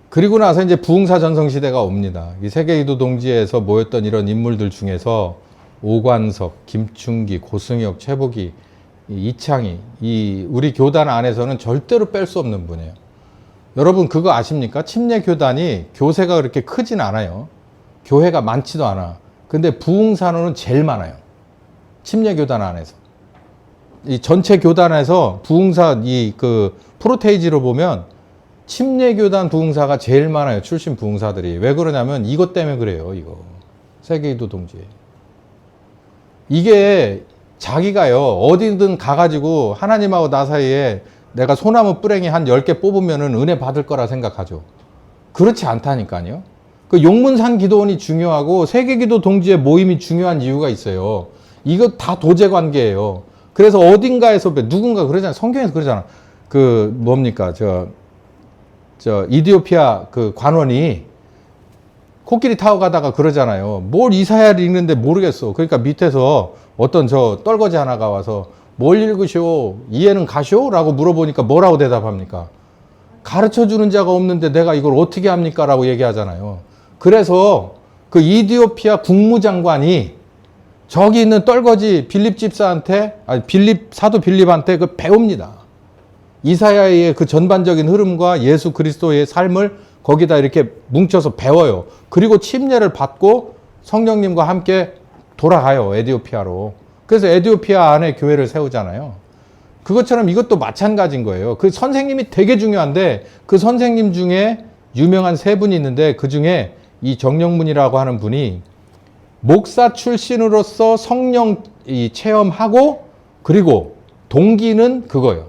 그리고 나서 이제 부흥사 전성시대가 옵니다. 이 세계기도 동지에서 모였던 이런 인물들 중에서 오관석, 김충기, 고승혁, 최복이, 이창희, 우리 교단 안에서는 절대로 뺄 수 없는 분이에요. 여러분 그거 아십니까? 침례 교단이 교세가 그렇게 크진 않아요. 교회가 많지도 않아. 근데 부흥산호는 제일 많아요. 침례 교단 안에서. 이 전체 교단에서 부흥사 그 프로테이지로 보면 침례 교단 부흥사가 제일 많아요. 출신 부흥사들이. 왜 그러냐면 이것 때문에 그래요. 이거. 세계기도 동지에. 이게 자기가요 어디든 가가지고 하나님하고 나 사이에 내가 소나무 뿌랭이 한 10개 뽑으면은 은혜 받을 거라 생각하죠. 그렇지 않다니까요. 그 용문산 기도원이 중요하고 세계기도 동지의 모임이 중요한 이유가 있어요. 이거 다 도제 관계예요. 그래서 어딘가에서 누군가 그러잖아요. 성경에서 그러잖아. 그 뭡니까 저 이디오피아 그 관원이 코끼리 타고 가다가 그러잖아요. 뭘 이사야를 읽는데 모르겠어. 그러니까 밑에서 어떤 저 떨거지 하나가 와서 뭘 읽으시오? 이해는 가시오? 라고 물어보니까 뭐라고 대답합니까? 가르쳐주는 자가 없는데 내가 이걸 어떻게 합니까? 라고 얘기하잖아요. 그래서 그 이디오피아 국무장관이 저기 있는 떨거지 빌립 집사한테, 사도 빌립한테 그 배웁니다. 이사야의 그 전반적인 흐름과 예수 그리스도의 삶을 거기다 이렇게 뭉쳐서 배워요. 그리고 침례를 받고 성령님과 함께 돌아가요. 에디오피아로. 그래서 에디오피아 안에 교회를 세우잖아요. 그것처럼 이것도 마찬가지인 거예요. 그 선생님이 되게 중요한데 그 선생님 중에 유명한 세 분이 있는데 그 중에 이 정영문이라고 하는 분이 목사 출신으로서 성령 체험하고 그리고 동기는 그거예요.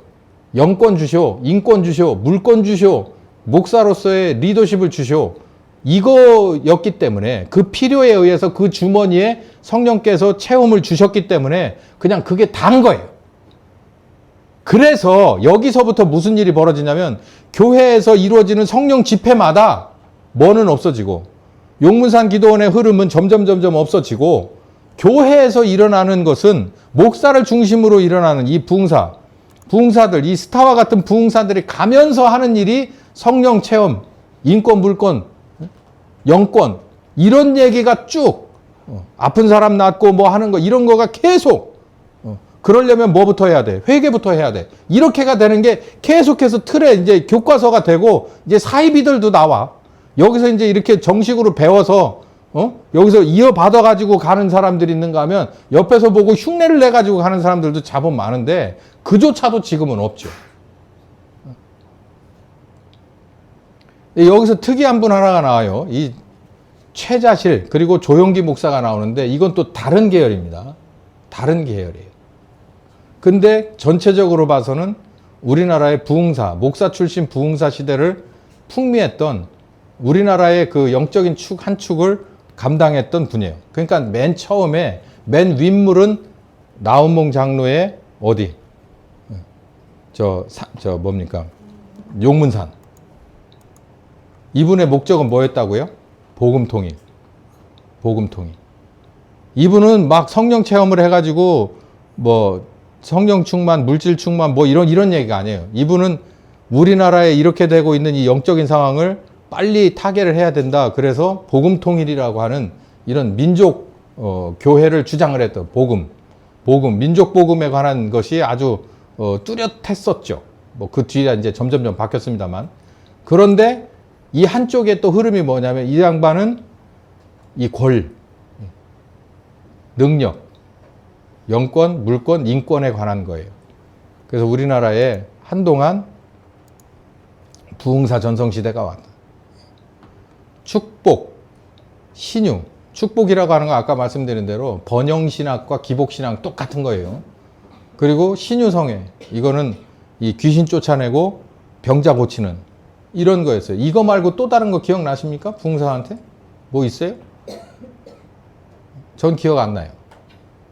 영권 주시오, 인권 주시오, 물권 주시오, 목사로서의 리더십을 주시오. 이거였기 때문에 그 필요에 의해서 그 주머니에 성령께서 체험을 주셨기 때문에 그냥 그게 다인 거예요. 그래서 여기서부터 무슨 일이 벌어지냐면 교회에서 이루어지는 성령 집회마다 뭐는 없어지고 용문산 기도원의 흐름은 점점 없어지고 교회에서 일어나는 것은 목사를 중심으로 일어나는 이 부흥사들, 이 스타와 같은 부흥사들이 가면서 하는 일이 성령 체험, 인권, 물권, 영권 이런 얘기가 쭉 아픈 사람 낫고 뭐 하는 거 이런 거가 계속 그러려면 뭐부터 해야 돼? 회개부터 해야 돼. 이렇게가 되는 게 계속해서 틀에 이제 교과서가 되고 이제 사이비들도 나와. 여기서 이제 이렇게 정식으로 배워서 여기서 이어받아 가지고 가는 사람들이 있는가 하면 옆에서 보고 흉내를 내 가지고 가는 사람들도 자본 많은데 그조차도 지금은 없죠. 여기서 특이한 분 하나가 나와요. 이 최자실 그리고 조용기 목사가 나오는데 이건 또 다른 계열입니다. 다른 계열이에요. 근데 전체적으로 봐서는 우리나라의 부흥사, 목사 출신 부흥사 시대를 풍미했던 우리나라의 그 영적인 축 한 축을 감당했던 분이에요. 그러니까 맨 처음에 맨 윗물은 나온몽 장로의 어디? 뭡니까? 용문산. 이분의 목적은 뭐였다고요? 복음 통일. 복음 통일. 이분은 막 성령 체험을 해가지고 뭐 성령 충만, 물질 충만 뭐 이런 얘기가 아니에요. 이분은 우리나라에 이렇게 되고 있는 이 영적인 상황을 빨리 타개를 해야 된다. 그래서 복음 통일이라고 하는 이런 민족 교회를 주장을 했던 복음, 민족 복음에 관한 것이 아주 뚜렷했었죠. 뭐 그 뒤에 이제 점점점 바뀌었습니다만. 그런데 이 한쪽에 또 흐름이 뭐냐면 이 양반은 이 능력, 영권, 물권, 인권에 관한 거예요. 그래서 우리나라에 한동안 부흥사 전성시대가 왔다. 축복, 신유, 축복이라고 하는 건 아까 말씀드린 대로 번영신학과 기복신학 똑같은 거예요. 그리고 신유성애, 이거는 이 귀신 쫓아내고 병자 고치는 이런 거였어요. 이거 말고 또 다른 거 기억나십니까? 부흥사한테? 뭐 있어요? 전 기억 안 나요.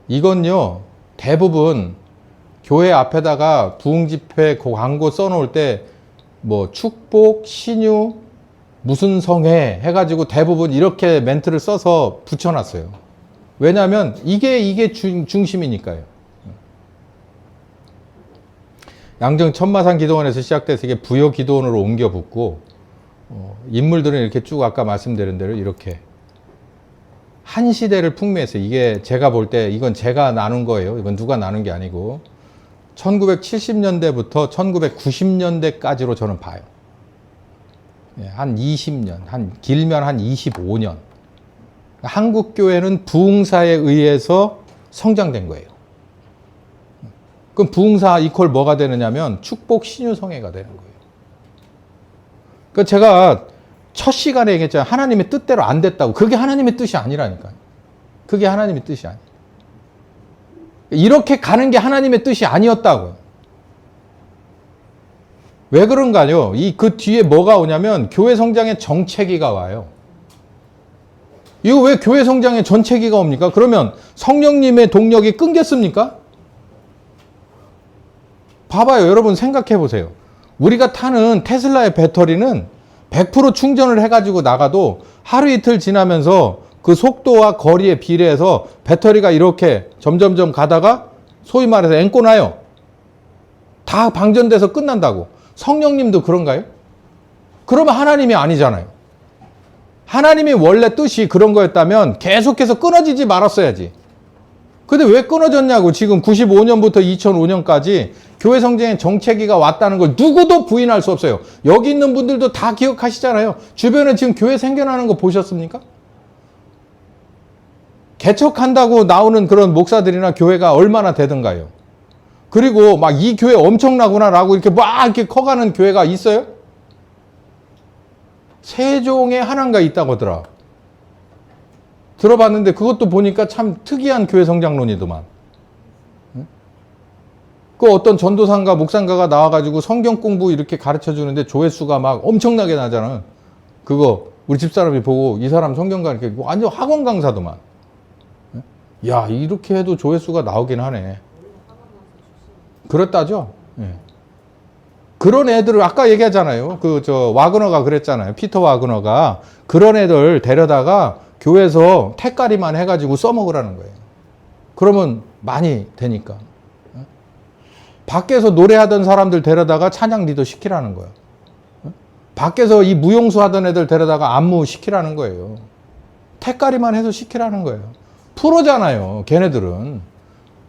이건요, 대부분 교회 앞에다가 부흥집회 광고 써놓을 때 뭐 축복, 신유, 무슨 성회 해가지고 대부분 이렇게 멘트를 써서 붙여놨어요. 왜냐하면 이게 중심이니까요. 양정 천마산 기도원에서 시작돼서 이게 부여 기도원으로 옮겨 붙고 인물들은 이렇게 쭉 아까 말씀드린 대로 이렇게 한 시대를 풍미했어요. 이게 제가 볼 때 이건 제가 나눈 거예요. 이건 누가 나눈 게 아니고 1970년대부터 1990년대까지로 저는 봐요. 한 20년, 길면 한 25년. 한국 교회는 부흥사에 의해서 성장된 거예요. 그럼 부흥사 이퀄 뭐가 되느냐면 축복 신유성애가 되는 거예요. 그 제가 첫 시간에 얘기했잖아요. 하나님의 뜻대로 안 됐다고. 그게 하나님의 뜻이 아니라니까요. 그게 하나님의 뜻이 아니에요. 이렇게 가는 게 하나님의 뜻이 아니었다고요. 왜 그런가요? 그 뒤에 뭐가 오냐면 교회 성장의 정체기가 와요. 이거 왜 교회 성장의 정체기가 옵니까? 그러면 성령님의 동력이 끊겼습니까? 봐봐요. 여러분 생각해 보세요. 우리가 타는 테슬라의 배터리는 100% 충전을 해가지고 나가도 하루 이틀 지나면서 그 속도와 거리에 비례해서 배터리가 이렇게 점점점 가다가 소위 말해서 앵꼬 나요. 다 방전돼서 끝난다고. 성령님도 그런가요? 그러면 하나님이 아니잖아요. 하나님이 원래 뜻이 그런 거였다면 계속해서 끊어지지 말았어야지. 근데 왜 끊어졌냐고. 지금 95년부터 2005년까지 교회 성장의 정체기가 왔다는 걸 누구도 부인할 수 없어요. 여기 있는 분들도 다 기억하시잖아요. 주변에 지금 교회 생겨나는 거 보셨습니까? 개척한다고 나오는 그런 목사들이나 교회가 얼마나 되던가요? 그리고 막 이 교회 엄청나구나라고 이렇게 막 이렇게 커가는 교회가 있어요? 세종에 하나인가 있다고 하더라. 들어봤는데 그것도 보니까 참 특이한 교회 성장론이더만. 그 어떤 전도사인가 목사인가가 나와가지고 성경 공부 이렇게 가르쳐 주는데 조회수가 막 엄청나게 나잖아. 그거 우리 집사람이 보고 이 사람 성경 가르쳐 완전 학원 강사더만. 야, 이렇게 해도 조회수가 나오긴 하네. 그렇다죠? 예. 그런 애들을 아까 얘기하잖아요. 와그너가 그랬잖아요. 피터 와그너가 그런 애들 데려다가 교회에서 택가리만 해가지고 써먹으라는 거예요. 그러면 많이 되니까. 밖에서 노래하던 사람들 데려다가 찬양 리더 시키라는 거예요. 밖에서 이 무용수 하던 애들 데려다가 안무 시키라는 거예요. 택가리만 해서 시키라는 거예요. 프로잖아요. 걔네들은.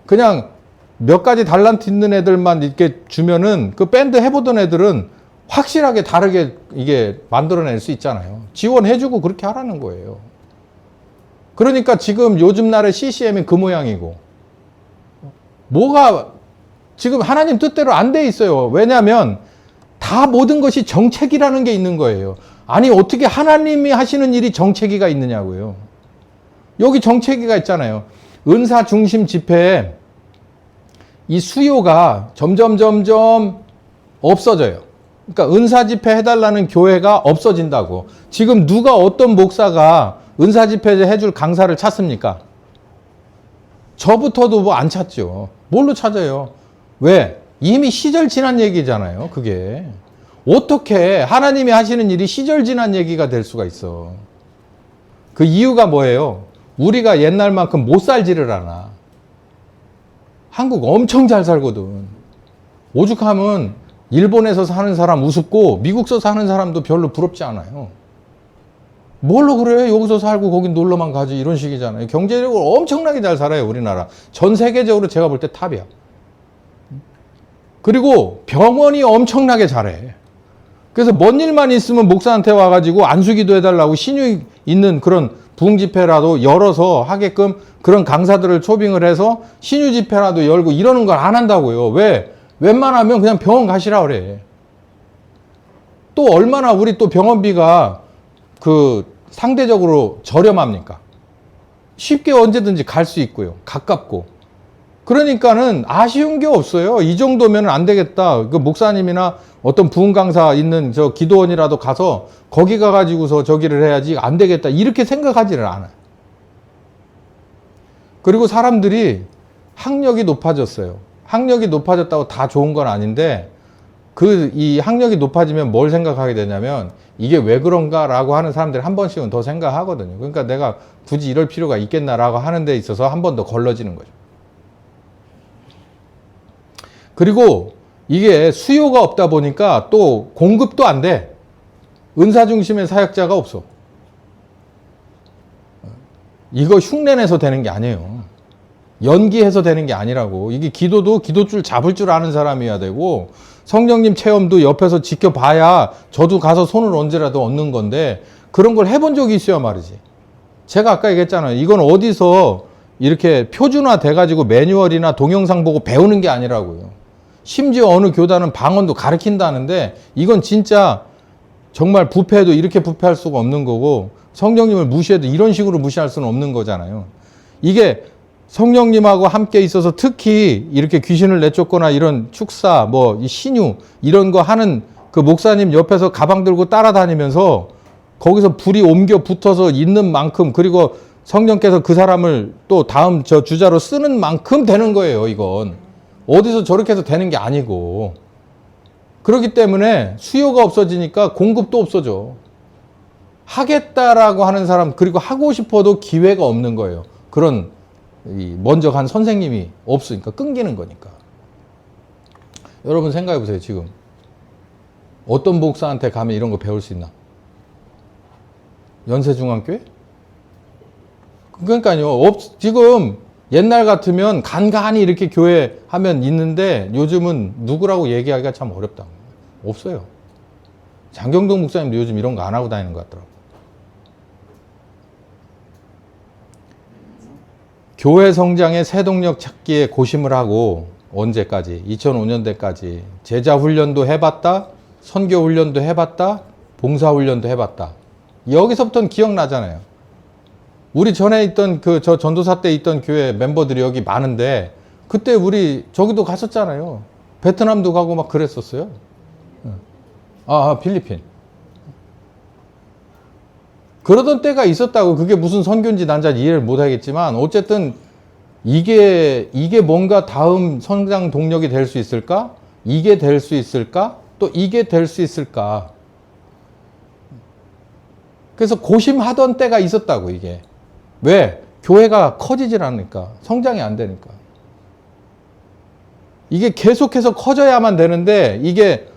그냥 몇 가지 달란트 있는 애들만 이렇게 주면은 그 밴드 해보던 애들은 확실하게 다르게 이게 만들어낼 수 있잖아요. 지원해주고 그렇게 하라는 거예요. 그러니까 지금 요즘 날의 CCM이 그 모양이고, 뭐가 지금 하나님 뜻대로 안 돼 있어요. 왜냐하면 다 모든 것이 정체기라는 게 있는 거예요. 아니 어떻게 하나님이 하시는 일이 정체기가 있느냐고요. 여기 정체기가 있잖아요. 은사 중심 집회에 이 수요가 점점 없어져요. 그러니까 은사 집회 해달라는 교회가 없어진다고. 지금 누가 어떤 목사가 은사 집회 해줄 강사를 찾습니까? 저부터도 뭐 안 찾죠. 뭘로 찾아요? 왜? 이미 시절 지난 얘기잖아요. 그게. 어떻게 하나님이 하시는 일이 시절 지난 얘기가 될 수가 있어. 그 이유가 뭐예요? 우리가 옛날만큼 못 살지를 않아. 한국 엄청 잘 살거든. 오죽하면 일본에서 사는 사람 우습고 미국서 사는 사람도 별로 부럽지 않아요. 뭘로 그래? 여기서 살고 거긴 놀러만 가지. 이런 식이잖아요. 경제적으로 엄청나게 잘 살아요, 우리나라. 전 세계적으로 제가 볼 때 탑이야. 그리고 병원이 엄청나게 잘해. 그래서 뭔 일만 있으면 목사한테 와가지고 안수기도 해달라고 신유 있는 그런 부흥 집회라도 열어서 하게끔 그런 강사들을 초빙을 해서 신유 집회라도 열고 이러는 걸 안 한다고요. 왜? 웬만하면 그냥 병원 가시라 그래. 또 얼마나 우리 또 병원비가 그 상대적으로 저렴합니까? 쉽게 언제든지 갈 수 있고요. 가깝고. 그러니까는 아쉬운 게 없어요. 이 정도면 안 되겠다. 그 목사님이나 어떤 부흥 강사 있는 저 기도원이라도 가서 거기 가가지고서 저기를 해야지 안 되겠다. 이렇게 생각하지를 않아요. 그리고 사람들이 학력이 높아졌어요. 학력이 높아졌다고 다 좋은 건 아닌데 이 학력이 높아지면 뭘 생각하게 되냐면 이게 왜 그런가라고 하는 사람들이 한 번씩은 더 생각하거든요. 그러니까 내가 굳이 이럴 필요가 있겠나라고 하는 데 있어서 한 번 더 걸러지는 거죠. 그리고 이게 수요가 없다 보니까 또 공급도 안 돼. 은사 중심의 사역자가 없어. 이거 흉내내서 되는 게 아니에요. 연기해서 되는 게 아니라고. 이게 기도도 기도줄 잡을 줄 아는 사람이어야 되고 성령님 체험도 옆에서 지켜봐야 저도 가서 손을 언제라도 얹는 건데 그런 걸 해본 적이 있어야 말이지. 제가 아까 얘기했잖아요. 이건 어디서 이렇게 표준화 돼가지고 매뉴얼이나 동영상 보고 배우는 게 아니라고요. 심지어 어느 교단은 방언도 가르친다는데 이건 진짜 정말 부패해도 이렇게 부패할 수가 없는 거고 성령님을 무시해도 이런 식으로 무시할 수는 없는 거잖아요. 이게 성령님하고 함께 있어서 특히 이렇게 귀신을 내쫓거나 이런 축사, 뭐 이 신유 이런 거 하는 그 목사님 옆에서 가방 들고 따라다니면서 거기서 불이 옮겨 붙어서 있는 만큼 그리고 성령께서 그 사람을 또 다음 저 주자로 쓰는 만큼 되는 거예요. 이건 어디서 저렇게 해서 되는 게 아니고 그렇기 때문에 수요가 없어지니까 공급도 없어져. 하겠다라고 하는 사람 그리고 하고 싶어도 기회가 없는 거예요. 그런 먼저 간 선생님이 없으니까 끊기는 거니까. 여러분 생각해 보세요. 지금 어떤 목사한테 가면 이런 거 배울 수 있나? 연세중앙교회? 그러니까요. 지금 옛날 같으면 간간히 이렇게 교회 하면 있는데 요즘은 누구라고 얘기하기가 참 어렵다. 없어요. 장경동 목사님도 요즘 이런 거 안 하고 다니는 것 같더라고. 교회 성장의 새 동력 찾기에 고심을 하고 언제까지? 2005년대까지 제자 훈련도 해봤다, 선교 훈련도 해봤다, 봉사 훈련도 해봤다. 여기서부터는 기억나잖아요. 우리 전에 있던 저 전도사 때 있던 교회 멤버들이 여기 많은데 그때 우리 저기도 갔었잖아요. 베트남도 가고 막 그랬었어요. 필리핀. 그러던 때가 있었다고. 그게 무슨 선교인지 난 잘 이해를 못 하겠지만 어쨌든 이게 뭔가 다음 성장 동력이 될 수 있을까? 이게 될 수 있을까? 또 이게 될 수 있을까? 그래서 고심하던 때가 있었다고. 이게 왜? 교회가 커지질 않으니까. 성장이 안 되니까. 이게 계속해서 커져야만 되는데 이게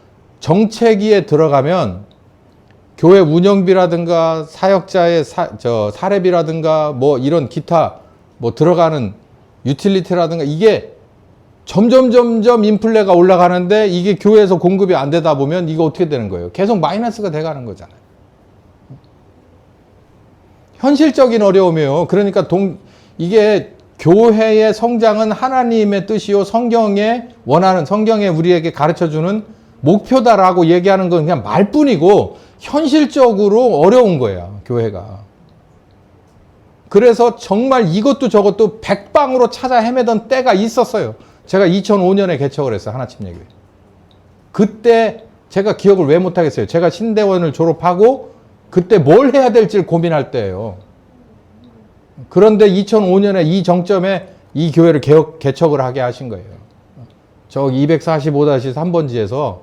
정체기에 들어가면 교회 운영비라든가 사역자의 사례비라든가 뭐 이런 기타 뭐 들어가는 유틸리티라든가 이게 점점 인플레가 올라가는데 이게 교회에서 공급이 안 되다 보면 이거 어떻게 되는 거예요? 계속 마이너스가 돼가는 거잖아요. 현실적인 어려움이에요. 그러니까 이게 교회의 성장은 하나님의 뜻이요, 성경에 원하는, 성경에 우리에게 가르쳐주는 목표다라고 얘기하는 건 그냥 말뿐이고 현실적으로 어려운 거예요, 교회가. 그래서 정말 이것도 저것도 백방으로 찾아 헤매던 때가 있었어요. 제가 2005년에 개척을 했어요, 하나침례교회. 그때 제가 기억을 왜 못하겠어요. 제가 신대원을 졸업하고 그때 뭘 해야 될지 고민할 때예요. 그런데 2005년에 이 정점에 이 교회를 개척을 하게 하신 거예요. 저기 245-3번지에서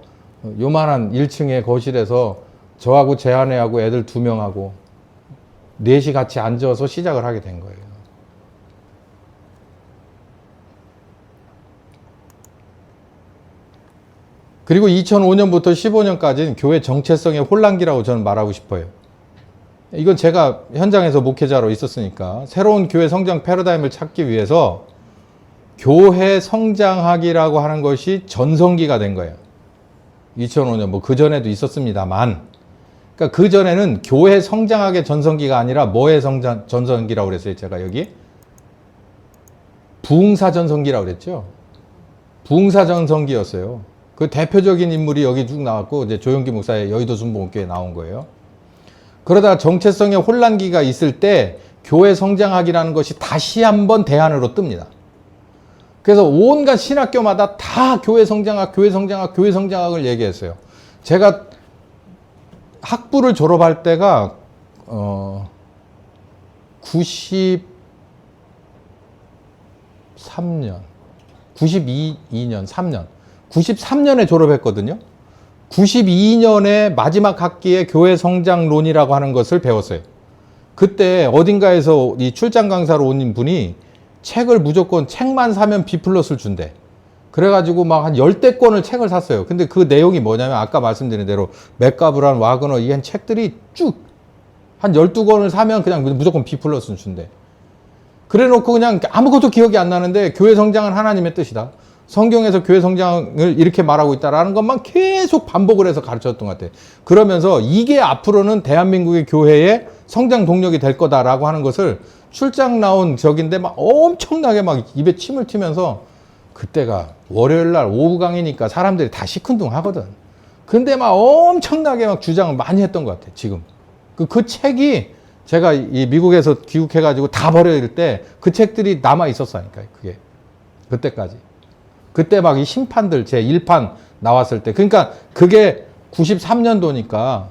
요만한 1층의 거실에서 저하고 제 아내하고 애들 2명하고 넷이 같이 앉아서 시작을 하게 된 거예요. 그리고 2005년부터 15년까지는 교회 정체성의 혼란기라고 저는 말하고 싶어요. 이건 제가 현장에서 목회자로 있었으니까 새로운 교회 성장 패러다임을 찾기 위해서 교회 성장하기라고 하는 것이 전성기가 된 거예요. 2005년 뭐 그전에도 있었습니다만, 그러니까 그전에는 교회 성장학의 전성기가 아니라 뭐의 전성기라고 그랬어요? 제가 여기 부흥사 전성기라고 그랬죠. 부흥사 전성기였어요. 그 대표적인 인물이 여기 쭉 나왔고 이제 조영기 목사의 여의도 순복음교회에 나온 거예요. 그러다가 정체성의 혼란기가 있을 때 교회 성장학이라는 것이 다시 한번 대안으로 뜹니다. 그래서 온갖 신학교마다 다 교회 성장학, 교회 성장학, 교회 성장학을 얘기했어요. 제가 학부를 졸업할 때가 93년, 92년, 3년, 93년에 졸업했거든요. 92년에 마지막 학기에 교회 성장론이라고 하는 것을 배웠어요. 그때 어딘가에서 이 출장 강사로 온 분이 책을 무조건 책만 사면 B 플러스를 준대. 그래가지고 막 한 10대 권을 책을 샀어요. 근데 그 내용이 뭐냐면 아까 말씀드린 대로 맥가브란, 와그너 이런 책들이 쭉 한 12권을 사면 그냥 무조건 B 플러스는 준대. 그래 놓고 그냥 아무것도 기억이 안 나는데 교회 성장은 하나님의 뜻이다. 성경에서 교회 성장을 이렇게 말하고 있다라는 것만 계속 반복을 해서 가르쳤던 것 같아요. 그러면서 이게 앞으로는 대한민국의 교회의 성장 동력이 될 거다라고 하는 것을 출장 나온 적인데 막 엄청나게 막 입에 침을 튀면서, 그때가 월요일 날 오후 강의니까 사람들이 다 시큰둥 하거든. 근데 막 엄청나게 막 주장을 많이 했던 것 같아, 지금. 그 책이 제가 이 미국에서 귀국해가지고 다 버릴 때 그 책들이 남아 있었으니까, 그게. 그때까지. 그때 막 이 심판들 제 1판 나왔을 때. 그러니까 그게 93년도니까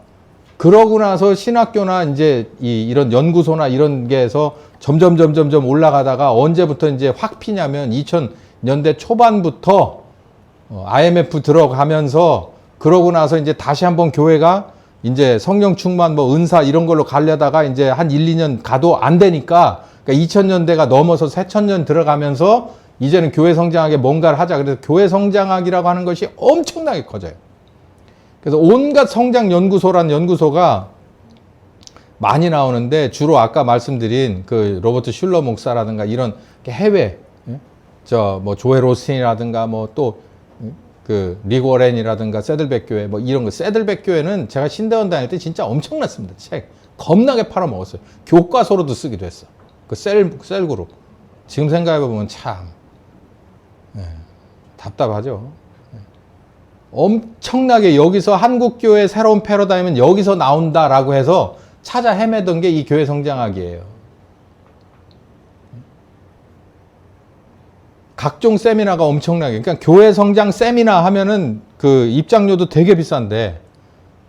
그러고 나서 신학교나 이제 이런 연구소나 이런 게에서 점점 올라가다가 언제부터 이제 확 피냐면 2000년대 초반부터 IMF 들어가면서, 그러고 나서 이제 다시 한번 교회가 이제 성령 충만 뭐 은사 이런 걸로 가려다가 이제 한 1, 2년 가도 안 되니까, 그러니까 2000년대가 넘어서 2000년 들어가면서 이제는 교회 성장학에 뭔가를 하자. 그래서 교회 성장학이라고 하는 것이 엄청나게 커져요. 그래서 온갖 성장 연구소란 연구소가 많이 나오는데, 주로 아까 말씀드린 그 로버트 슐러 목사라든가 이런 해외, 뭐 조엘 오스틴이라든가 뭐 또 그 리고렌이라든가 세들백 교회 뭐 이런 거. 세들백 교회는 제가 신대원 다닐 때 진짜 엄청났습니다. 책 겁나게 팔아먹었어요. 교과서로도 쓰기도 했어. 그 셀 그룹. 지금 생각해보면 참 답답하죠. 엄청나게 여기서 한국교회의 새로운 패러다임은 여기서 나온다라고 해서 찾아 헤매던 게 이 교회 성장학이에요. 각종 세미나가 엄청나게, 그러니까 교회 성장 세미나 하면은 그 입장료도 되게 비싼데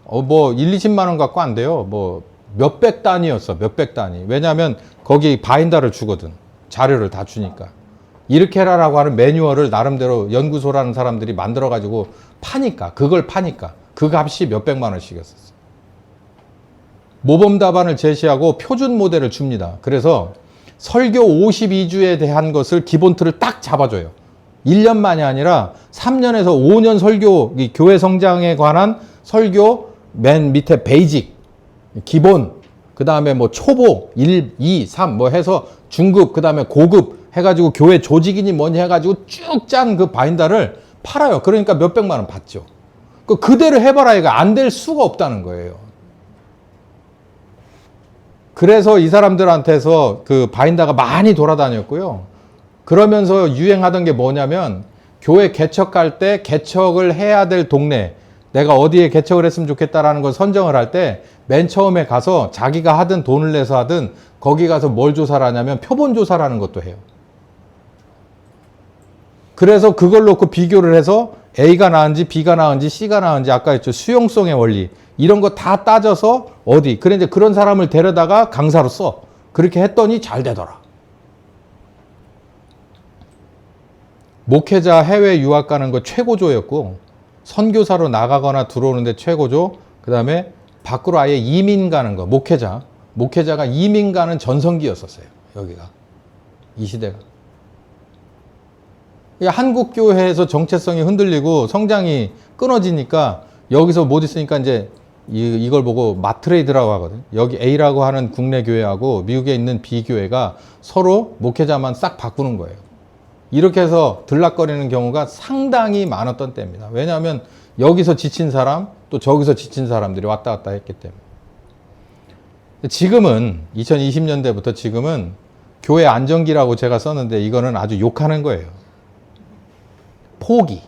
뭐 1, 20만 원 갖고 안 돼요. 뭐 몇백 단위였어. 몇백 단위. 왜냐하면 거기 바인더를 주거든. 자료를 다 주니까. 이렇게 해라라고 하는 매뉴얼을 나름대로 연구소라는 사람들이 만들어가지고 파니까, 그걸 파니까 그 값이 몇백만 원씩이었었어. 모범 답안을 제시하고 표준 모델을 줍니다. 그래서 설교 52주에 대한 것을 기본 틀을 딱 잡아줘요. 1년만이 아니라 3년에서 5년 설교, 이 교회 성장에 관한 설교 맨 밑에 베이직, 기본, 그 다음에 뭐 초보, 1, 2, 3 뭐 해서 중급, 그 다음에 고급 해가지고 교회 조직이니 뭐니 해가지고 쭉 짠 그 바인더를 팔아요. 그러니까 몇백만 원 받죠. 그대로 해봐라. 이거 안 될 수가 없다는 거예요. 그래서 이 사람들한테서 그 바인다가 많이 돌아다녔고요. 그러면서 유행하던 게 뭐냐면 교회 개척할 때 개척을 해야 될 동네, 내가 어디에 개척을 했으면 좋겠다라는 걸 선정을 할 때 맨 처음에 가서 자기가 하든 돈을 내서 하든 거기 가서 뭘 조사를 하냐면 표본 조사라는 것도 해요. 그래서 그걸 놓고 비교를 해서 A가 나은지 B가 나은지 C가 나은지 아까 했죠. 수용성의 원리. 이런 거 다 따져서 어디. 그래 이제 그런 사람을 데려다가 강사로 써. 그렇게 했더니 잘 되더라. 목회자 해외 유학 가는 거 최고조였고 선교사로 나가거나 들어오는데 최고조. 그 다음에 밖으로 아예 이민 가는 거. 목회자가 이민 가는 전성기였었어요. 여기가. 이 시대가. 한국 교회에서 정체성이 흔들리고 성장이 끊어지니까 여기서 못 있으니까 이제 이걸 보고 마트레이드라고 하거든. 여기 A라고 하는 국내 교회하고 미국에 있는 B 교회가 서로 목회자만 싹 바꾸는 거예요. 이렇게 해서 들락거리는 경우가 상당히 많았던 때입니다. 왜냐하면 여기서 지친 사람 또 저기서 지친 사람들이 왔다 갔다 했기 때문에. 지금은 2020년대부터 지금은 교회 안정기라고 제가 썼는데 이거는 아주 욕하는 거예요. 포기.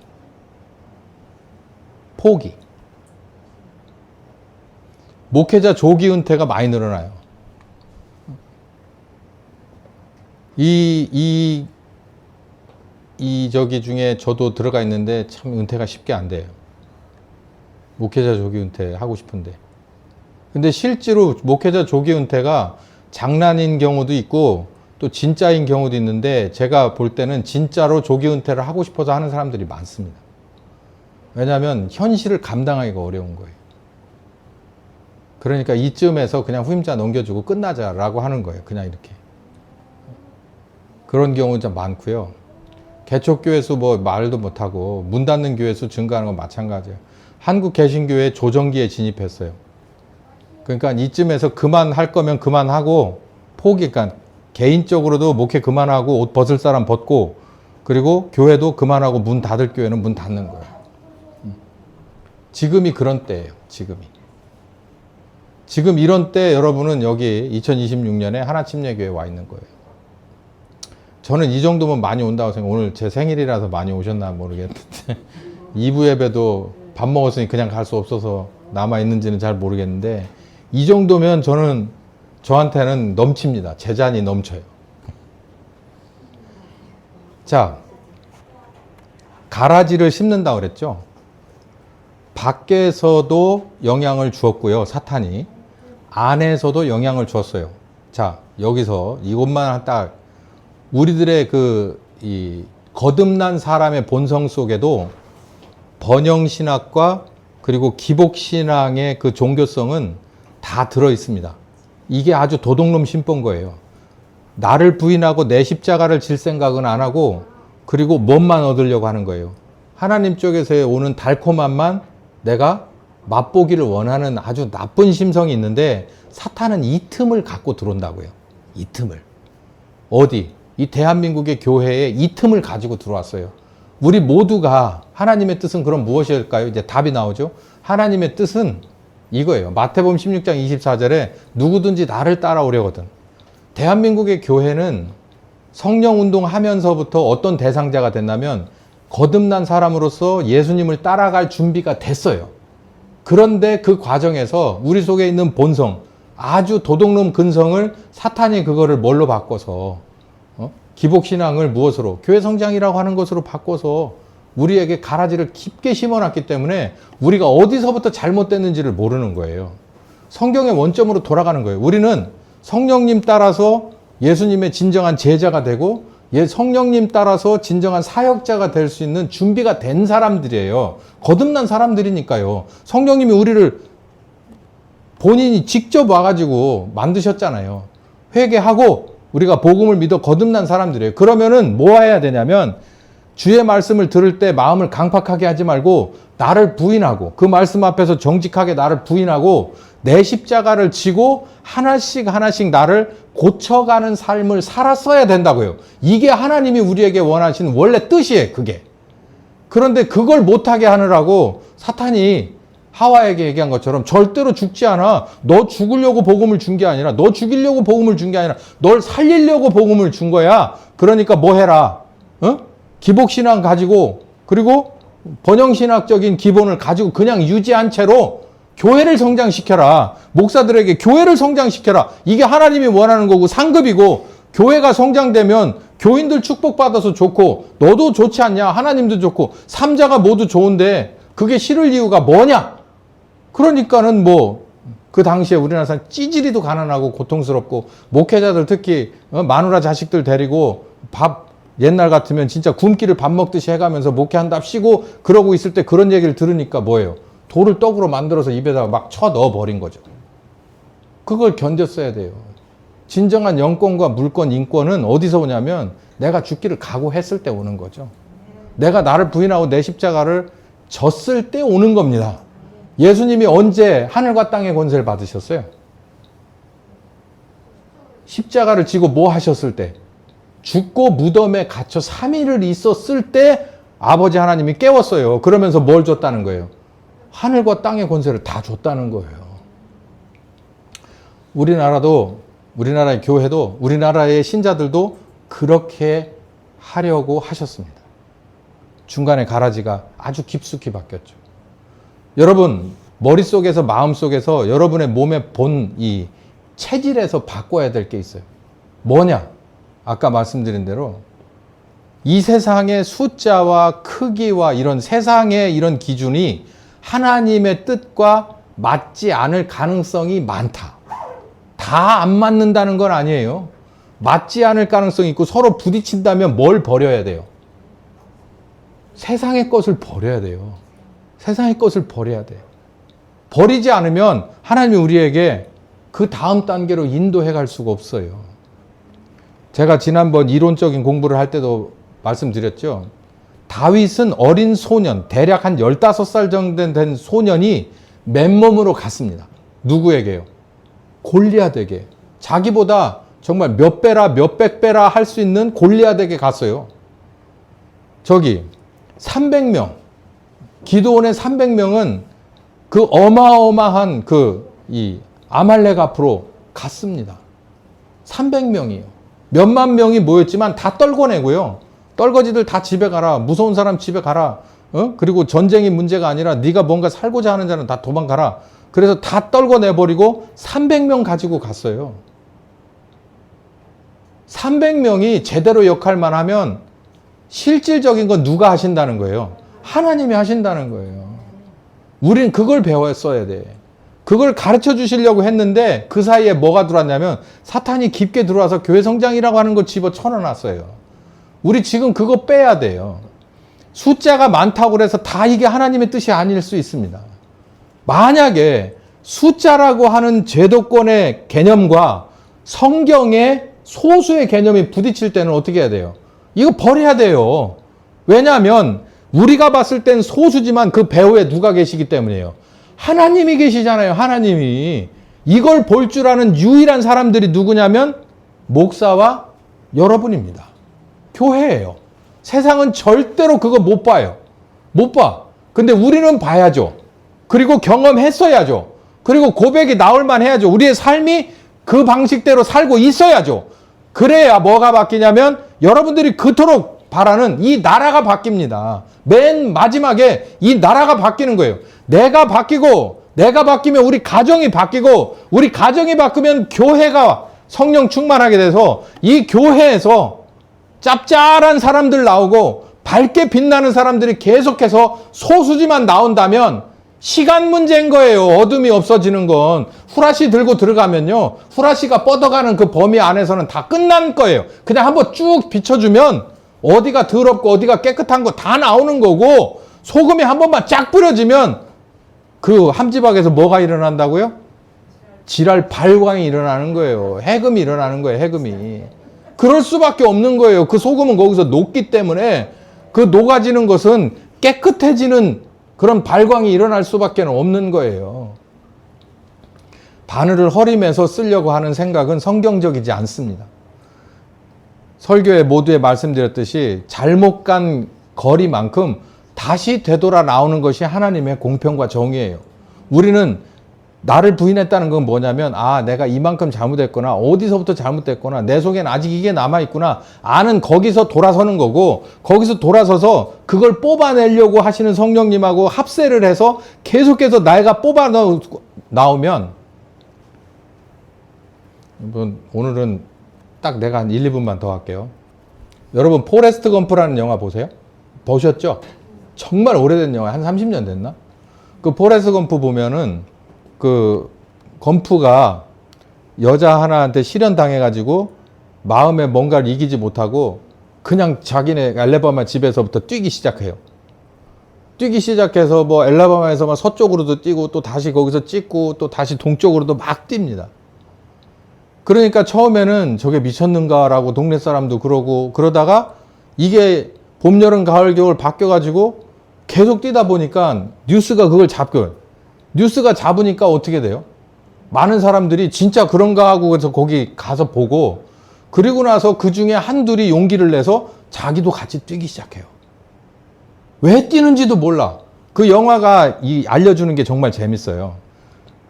목회자 조기 은퇴가 많이 늘어나요. 저기 중에 저도 들어가 있는데 참 은퇴가 쉽게 안 돼요. 목회자 조기 은퇴 하고 싶은데. 근데 실제로 목회자 조기 은퇴가 장난인 경우도 있고 또 진짜인 경우도 있는데 제가 볼 때는 진짜로 조기 은퇴를 하고 싶어서 하는 사람들이 많습니다. 왜냐하면 현실을 감당하기가 어려운 거예요. 그러니까 이쯤에서 그냥 후임자 넘겨주고 끝나자라고 하는 거예요. 그냥 이렇게. 그런 경우 좀 많고요. 개척교회 수 뭐 말도 못하고 문 닫는 교회 수 증가하는 건 마찬가지예요. 한국 개신교회 조정기에 진입했어요. 그러니까 이쯤에서 그만할 거면 그만하고 포기, 그러니까 개인적으로도 목회 그만하고 옷 벗을 사람 벗고 그리고 교회도 그만하고 문 닫을 교회는 문 닫는 거예요. 지금이 그런 때예요. 지금 이런 때 여러분은 여기 2026년에 하나침례교회에 와 있는 거예요. 저는 이 정도면 많이 온다고 생각해요. 오늘 제 생일이라서 많이 오셨나 모르겠는데 2부 예배도 밥 먹었으니 그냥 갈 수 없어서 남아있는지는 잘 모르겠는데 이 정도면 저한테는 넘칩니다. 제 잔이 넘쳐요. 자, 가라지를 심는다고 그랬죠. 밖에서도 영향을 주었고요. 사탄이. 안에서도 영향을 주었어요. 자, 여기서 이것만 딱 우리들의 이 거듭난 사람의 본성 속에도 번영신학과 그리고 기복신앙의 그 종교성은 다 들어 있습니다. 이게 아주 도둑놈 신본 거예요. 나를 부인하고 내 십자가를 질 생각은 안 하고 그리고 뭔만 얻으려고 하는 거예요. 하나님 쪽에서 오는 달콤함만 내가 맛보기를 원하는 아주 나쁜 심성이 있는데 사탄은 이 틈을 갖고 들어온다고요. 이 틈을. 어디? 이 대한민국의 교회에 이 틈을 가지고 들어왔어요. 우리 모두가 하나님의 뜻은 그럼 무엇일까요? 이제 답이 나오죠. 하나님의 뜻은 이거예요. 마태복음 16장 24절에 누구든지 나를 따라오려거든. 대한민국의 교회는 성령운동 하면서부터 어떤 대상자가 됐냐면 거듭난 사람으로서 예수님을 따라갈 준비가 됐어요. 그런데 그 과정에서 우리 속에 있는 본성, 아주 도둑놈 근성을 사탄이 그거를 뭘로 바꿔서 기복신앙을 무엇으로? 교회 성장이라고 하는 것으로 바꿔서 우리에게 가라지를 깊게 심어놨기 때문에 우리가 어디서부터 잘못됐는지를 모르는 거예요. 성경의 원점으로 돌아가는 거예요. 우리는 성령님 따라서 예수님의 진정한 제자가 되고 성령님 따라서 진정한 사역자가 될 수 있는 준비가 된 사람들이에요. 거듭난 사람들이니까요. 성령님이 우리를 본인이 직접 와가지고 만드셨잖아요. 회개하고 우리가 복음을 믿어 거듭난 사람들이에요. 그러면은 뭐 해야 되냐면 주의 말씀을 들을 때 마음을 강팍하게 하지 말고 나를 부인하고 그 말씀 앞에서 정직하게 나를 부인하고 내 십자가를 지고 하나씩 나를 고쳐가는 삶을 살았어야 된다고요. 이게 하나님이 우리에게 원하시는 원래 뜻이에요. 그게. 그런데 그걸 못하게 하느라고 사탄이 하와에게 얘기한 것처럼 절대로 죽지 않아. 너 죽으려고 복음을 준 게 아니라, 너 죽이려고 복음을 준 게 아니라 널 살리려고 복음을 준 거야. 그러니까 뭐 해라. 기복신앙 가지고, 그리고 번영신학적인 기본을 가지고 그냥 유지한 채로 교회를 성장시켜라. 목사들에게 교회를 성장시켜라. 이게 하나님이 원하는 거고 상급이고, 교회가 성장되면 교인들 축복받아서 좋고 너도 좋지 않냐? 하나님도 좋고 삼자가 모두 좋은데 그게 싫을 이유가 뭐냐? 그러니까는 뭐 그 당시에 우리나라 사람 찌질이도 가난하고 고통스럽고, 목회자들 특히 마누라 자식들 데리고 밥 옛날 같으면 진짜 굶기를 밥 먹듯이 해가면서 목회한답시고 그러고 있을 때 그런 얘기를 들으니까 뭐예요? 돌을 떡으로 만들어서 입에다가 막 쳐 넣어버린 거죠. 그걸 견뎠어야 돼요. 진정한 영권과 물권, 인권은 어디서 오냐면 내가 죽기를 각오했을 때 오는 거죠. 내가 나를 부인하고 내 십자가를 졌을 때 오는 겁니다. 예수님이 언제 하늘과 땅의 권세를 받으셨어요? 십자가를 지고 뭐 하셨을 때? 죽고 무덤에 갇혀 3일을 있었을 때 아버지 하나님이 깨웠어요. 그러면서 뭘 줬다는 거예요? 하늘과 땅의 권세를 다 줬다는 거예요. 우리나라도, 우리나라의 교회도, 우리나라의 신자들도 그렇게 하려고 하셨습니다. 중간에 가라지가 아주 깊숙이 바뀌었죠. 여러분, 머릿속에서, 마음속에서 여러분의 몸에 본 이 체질에서 바꿔야 될 게 있어요. 뭐냐? 아까 말씀드린 대로 이 세상의 숫자와 크기와 이런 세상의 이런 기준이 하나님의 뜻과 맞지 않을 가능성이 많다. 다 안 맞는다는 건 아니에요. 맞지 않을 가능성이 있고 서로 부딪힌다면 뭘 버려야 돼요? 세상의 것을 버려야 돼요. 세상의 것을 버려야 돼요. 버리지 않으면 하나님이 우리에게 그 다음 단계로 인도해 갈 수가 없어요. 제가 지난번 이론적인 공부를 할 때도 말씀드렸죠. 다윗은 어린 소년, 대략 한 15살 정도 된 소년이 맨몸으로 갔습니다. 누구에게요? 골리앗에게. 자기보다 정말 몇 배라 몇백 배라 할 수 있는 골리앗에게 갔어요. 저기 300명, 기드온의 300명은 그 어마어마한 이 아말렉 앞으로 갔습니다. 300명이요. 몇만 명이 모였지만 다 떨궈내고요. 떨거지들 다 집에 가라. 무서운 사람 집에 가라. 그리고 전쟁이 문제가 아니라 네가 뭔가 살고자 하는 자는 다 도망가라. 그래서 다 떨궈내버리고 300명 가지고 갔어요. 300명이 제대로 역할만 하면 실질적인 건 누가 하신다는 거예요? 하나님이 하신다는 거예요. 우린 그걸 배웠어야 돼. 그걸 가르쳐 주시려고 했는데 그 사이에 뭐가 들어왔냐면 사탄이 깊게 들어와서 교회 성장이라고 하는 걸 집어 쳐넣어놨어요. 우리 지금 그거 빼야 돼요. 숫자가 많다고 그래서 다 이게 하나님의 뜻이 아닐 수 있습니다. 만약에 숫자라고 하는 제도권의 개념과 성경의 소수의 개념이 부딪힐 때는 어떻게 해야 돼요? 이거 버려야 돼요. 왜냐하면 우리가 봤을 땐 소수지만 그 배후에 누가 계시기 때문이에요. 하나님이 계시잖아요. 하나님이. 이걸 볼 줄 아는 유일한 사람들이 누구냐면 목사와 여러분입니다. 교회예요. 세상은 절대로 그거 못 봐요. 못 봐. 근데 우리는 봐야죠. 그리고 경험했어야죠. 그리고 고백이 나올 만 해야죠. 우리의 삶이 그 방식대로 살고 있어야죠. 그래야 뭐가 바뀌냐면 여러분들이 그토록 바라는 이 나라가 바뀝니다. 맨 마지막에 이 나라가 바뀌는 거예요. 내가 바뀌고, 내가 바뀌면 우리 가정이 바뀌고, 우리 가정이 바뀌면 교회가 성령 충만하게 돼서 이 교회에서 짭짤한 사람들 나오고 밝게 빛나는 사람들이 계속해서 소수지만 나온다면 시간 문제인 거예요. 어둠이 없어지는 건. 후라시 들고 들어가면요, 후라시가 뻗어가는 그 범위 안에서는 다 끝난 거예요. 그냥 한번 쭉 비춰주면 어디가 더럽고 어디가 깨끗한 거 다 나오는 거고, 소금이 한 번만 쫙 뿌려지면 그 함지박에서 뭐가 일어난다고요? 지랄 발광이 일어나는 거예요. 해금이 일어나는 거예요. 해금이. 그럴 수밖에 없는 거예요. 그 소금은 거기서 녹기 때문에 그 녹아지는 것은 깨끗해지는 그런 발광이 일어날 수밖에 없는 거예요. 바늘을 허리매서 쓰려고 하는 생각은 성경적이지 않습니다. 설교에 모두에 말씀드렸듯이 잘못 간 거리만큼 다시 되돌아 나오는 것이 하나님의 공평과 정의예요. 우리는 나를 부인했다는 건 뭐냐면, 아, 내가 이만큼 잘못했구나, 어디서부터 잘못됐구나, 내 속엔 아직 이게 남아있구나 아는 거기서 돌아서는 거고, 거기서 돌아서서 그걸 뽑아내려고 하시는 성령님하고 합세를 해서 계속해서 내가 뽑아 나오면, 오늘은 딱 내가 한 1, 2분만 더 할게요. 여러분, 포레스트 검프라는 영화 보셨죠? 정말 오래된 영화, 한 30년 됐나? 그 포레스트 검프 보면은 그 검프가 여자 하나한테 실현당해가지고 마음에 뭔가를 이기지 못하고 그냥 자기네 알래바마 집에서부터 뛰기 시작해요. 뛰기 시작해서 뭐 알래바마에서 막 서쪽으로도 뛰고 또 다시 거기서 찍고 또 다시 동쪽으로도 막 뜁니다. 그러니까 처음에는 저게 미쳤는가라고 동네 사람도 그러고, 그러다가 이게 봄, 여름, 가을, 겨울 바뀌어가지고 계속 뛰다 보니까 뉴스가 그걸 잡고요. 뉴스가 잡으니까 어떻게 돼요? 많은 사람들이 진짜 그런가 하고 그래서 거기 가서 보고, 그리고 나서 그 중에 한둘이 용기를 내서 자기도 같이 뛰기 시작해요. 왜 뛰는지도 몰라. 그 영화가 알려주는 게 정말 재밌어요.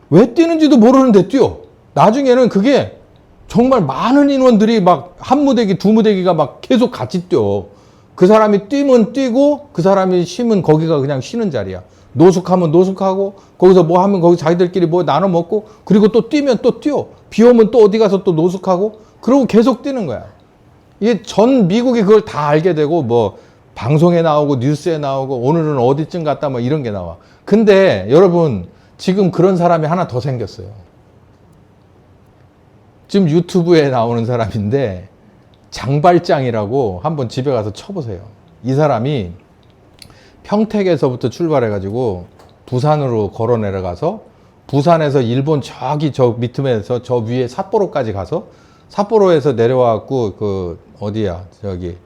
왜 뛰는지도 모르는데 뛰어. 나중에는 그게 정말 많은 인원들이 막 한 무대기, 두 무대기가 막 계속 같이 뛰어. 그 사람이 뛰면 뛰고, 그 사람이 쉬면 거기가 그냥 쉬는 자리야. 노숙하면 노숙하고, 거기서 뭐 하면 거기 자기들끼리 뭐 나눠 먹고, 그리고 또 뛰면 또 뛰어. 비 오면 또 어디 가서 또 노숙하고, 그러고 계속 뛰는 거야. 이게 전 미국이 그걸 다 알게 되고, 뭐 방송에 나오고 뉴스에 나오고, 오늘은 어디쯤 갔다 뭐 이런 게 나와. 근데 여러분, 지금 그런 사람이 하나 더 생겼어요. 지금 유튜브에 나오는 사람인데, 장발장이라고 한번 집에 가서 쳐보세요. 이 사람이 평택에서부터 출발해가지고 부산으로 걸어 내려가서, 부산에서 일본 저기 저 밑에서 저 위에 삿포로까지 가서, 삿포로에서 내려와갖고 그 어디야, 저기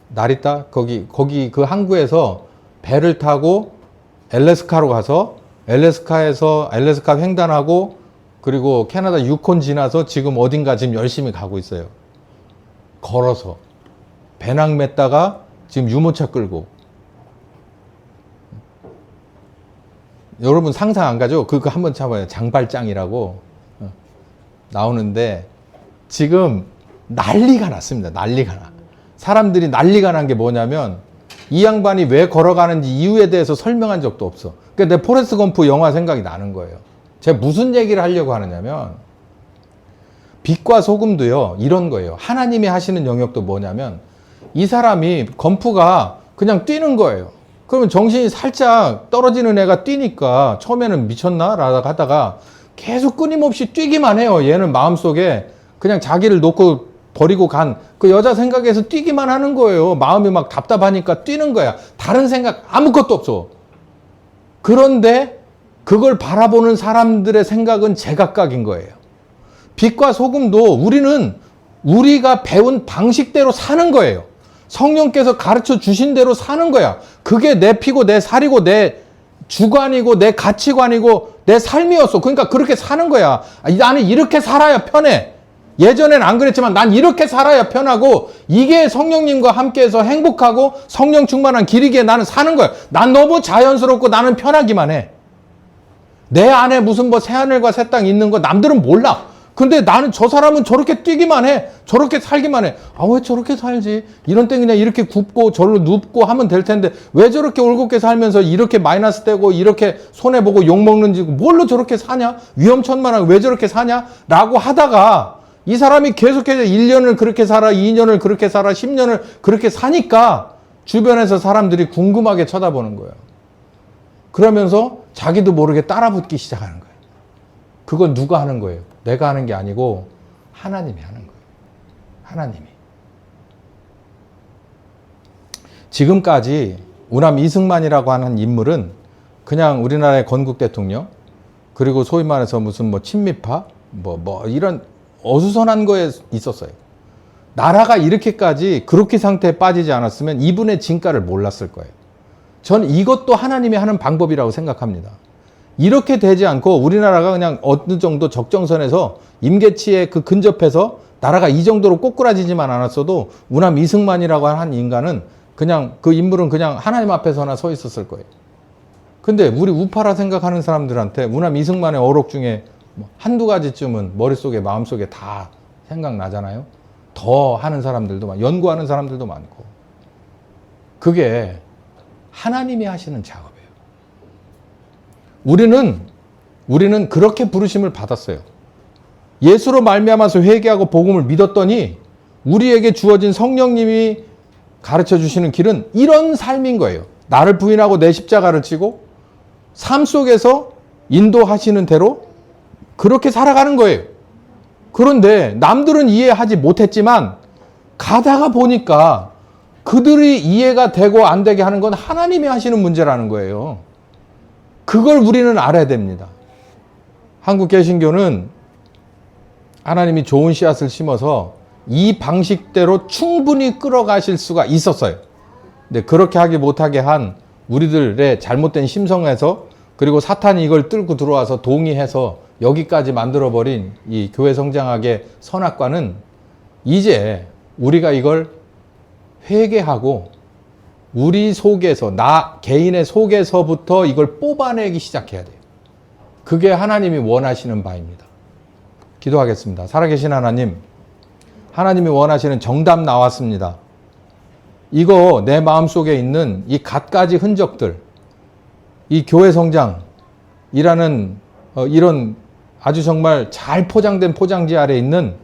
나리타 거기 그 항구에서 배를 타고 엘래스카로 가서, 엘래스카에서 엘래스카 횡단하고, 그리고 캐나다 유콘 지나서 지금 어딘가 지금 열심히 가고 있어요. 걸어서 배낭 맸다가 지금 유모차 끌고. 여러분 상상 안 가죠? 그거 한번 잡아요. 장발장이라고 나오는데, 지금 난리가 났습니다. 난리가 나. 사람들이 난리가 난 게 뭐냐면, 이 양반이 왜 걸어가는지 이유에 대해서 설명한 적도 없어. 그러니까 내 포레스트 검프 영화 생각이 나는 거예요. 제가 무슨 얘기를 하려고 하느냐면, 빛과 소금도요, 이런 거예요. 하나님이 하시는 영역도 뭐냐면, 이 사람이 검프가 그냥 뛰는 거예요. 그러면 정신이 살짝 떨어지는 애가 뛰니까 처음에는 미쳤나? 라고 하다가 계속 끊임없이 뛰기만 해요. 얘는 마음속에 그냥 자기를 놓고 버리고 간 그 여자 생각에서 뛰기만 하는 거예요. 마음이 막 답답하니까 뛰는 거야. 다른 생각 아무것도 없어. 그런데 그걸 바라보는 사람들의 생각은 제각각인 거예요. 빛과 소금도 우리는 우리가 배운 방식대로 사는 거예요. 성령께서 가르쳐 주신 대로 사는 거야. 그게 내 피고 내 살이고 내 주관이고 내 가치관이고 내 삶이었어. 그러니까 그렇게 사는 거야. 나는 이렇게 살아야 편해. 예전엔 안 그랬지만 난 이렇게 살아야 편하고, 이게 성령님과 함께해서 행복하고 성령 충만한 길이기에 나는 사는 거야. 난 너무 자연스럽고 나는 편하기만 해. 내 안에 무슨 뭐 새하늘과 새 땅 있는 거 남들은 몰라. 근데 나는 저 사람은 저렇게 뛰기만 해. 저렇게 살기만 해. 아, 왜 저렇게 살지? 이런 때 그냥 이렇게 굽고 저로 눕고 하면 될 텐데 왜 저렇게 올곧게 살면서 이렇게 마이너스 되고 이렇게 손해보고 욕먹는지, 뭘로 저렇게 사냐? 위험천만하게 왜 저렇게 사냐? 라고 하다가 이 사람이 계속해서 1년을 그렇게 살아, 2년을 그렇게 살아, 10년을 그렇게 사니까 주변에서 사람들이 궁금하게 쳐다보는 거예요. 그러면서 자기도 모르게 따라붙기 시작하는 거예요. 그건 누가 하는 거예요? 내가 하는 게 아니고 하나님이 하는 거예요. 하나님이. 지금까지 우남 이승만이라고 하는 인물은 그냥 우리나라의 건국 대통령, 그리고 소위 말해서 무슨 뭐 친미파, 뭐 이런 어수선한 거에 있었어요. 나라가 이렇게까지 그렇게 상태에 빠지지 않았으면 이분의 진가를 몰랐을 거예요. 전 이것도 하나님이 하는 방법이라고 생각합니다. 이렇게 되지 않고 우리나라가 그냥 어느 정도 적정선에서 임계치에 그 근접해서 나라가 이 정도로 꼬꾸라지지만 않았어도 우남 이승만이라고 하는 인간은 그냥 그 인물은 그냥 하나님 앞에서나 서 있었을 거예요. 근데 우리 우파라 생각하는 사람들한테 우남 이승만의 어록 중에 한두 가지쯤은 머릿속에 마음속에 다 생각나잖아요. 더 하는 사람들도 많고 연구하는 사람들도 많고. 그게 하나님이 하시는 작업이에요. 우리는 그렇게 부르심을 받았어요. 예수로 말미암아서 회개하고 복음을 믿었더니 우리에게 주어진 성령님이 가르쳐 주시는 길은 이런 삶인 거예요. 나를 부인하고 내 십자가를 지고 삶 속에서 인도하시는 대로 그렇게 살아가는 거예요. 그런데 남들은 이해하지 못했지만 가다가 보니까 그들이 이해가 되고 안 되게 하는 건 하나님이 하시는 문제라는 거예요. 그걸 우리는 알아야 됩니다. 한국 개신교는 하나님이 좋은 씨앗을 심어서 이 방식대로 충분히 끌어가실 수가 있었어요. 근데 그렇게 하기 못하게 한 우리들의 잘못된 심성에서 그리고 사탄이 이걸 뚫고 들어와서 동의해서 여기까지 만들어버린 이 교회 성장학의 선악과는 이제 우리가 이걸 회개하고 우리 속에서 나 개인의 속에서부터 이걸 뽑아내기 시작해야 돼요. 그게 하나님이 원하시는 바입니다. 기도하겠습니다. 살아계신 하나님, 하나님이 원하시는 정답 나왔습니다. 이거 내 마음속에 있는 이 갖가지 흔적들, 이 교회 성장이라는 이런 아주 정말 잘 포장된 포장지 아래 있는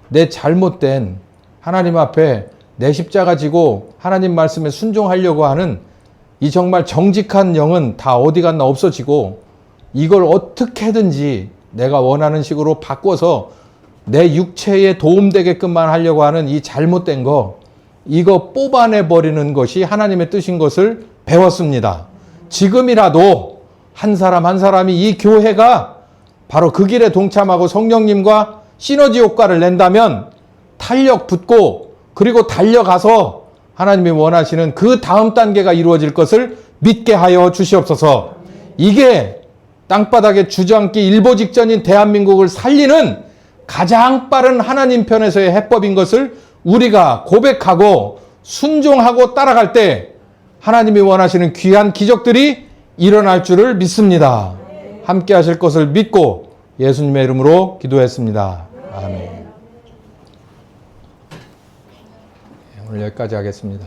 내 잘못된 하나님 앞에 내 십자가 지고 하나님 말씀에 순종하려고 하는 이 정말 정직한 영은 다 어디 갔나 없어지고 이걸 어떻게든지 내가 원하는 식으로 바꿔서 내 육체에 도움되게끔만 하려고 하는 이 잘못된 거, 이거 뽑아내버리는 것이 하나님의 뜻인 것을 배웠습니다. 지금이라도 한 사람 한 사람이 이 교회가 바로 그 길에 동참하고 성령님과 시너지 효과를 낸다면 탄력 붙고 그리고 달려가서 하나님이 원하시는 그 다음 단계가 이루어질 것을 믿게 하여 주시옵소서. 이게 땅바닥에 주저앉기 일보 직전인 대한민국을 살리는 가장 빠른 하나님 편에서의 해법인 것을 우리가 고백하고 순종하고 따라갈 때 하나님이 원하시는 귀한 기적들이 일어날 줄을 믿습니다. 함께 하실 것을 믿고 예수님의 이름으로 기도했습니다. 아멘. 오늘 여기까지 하겠습니다.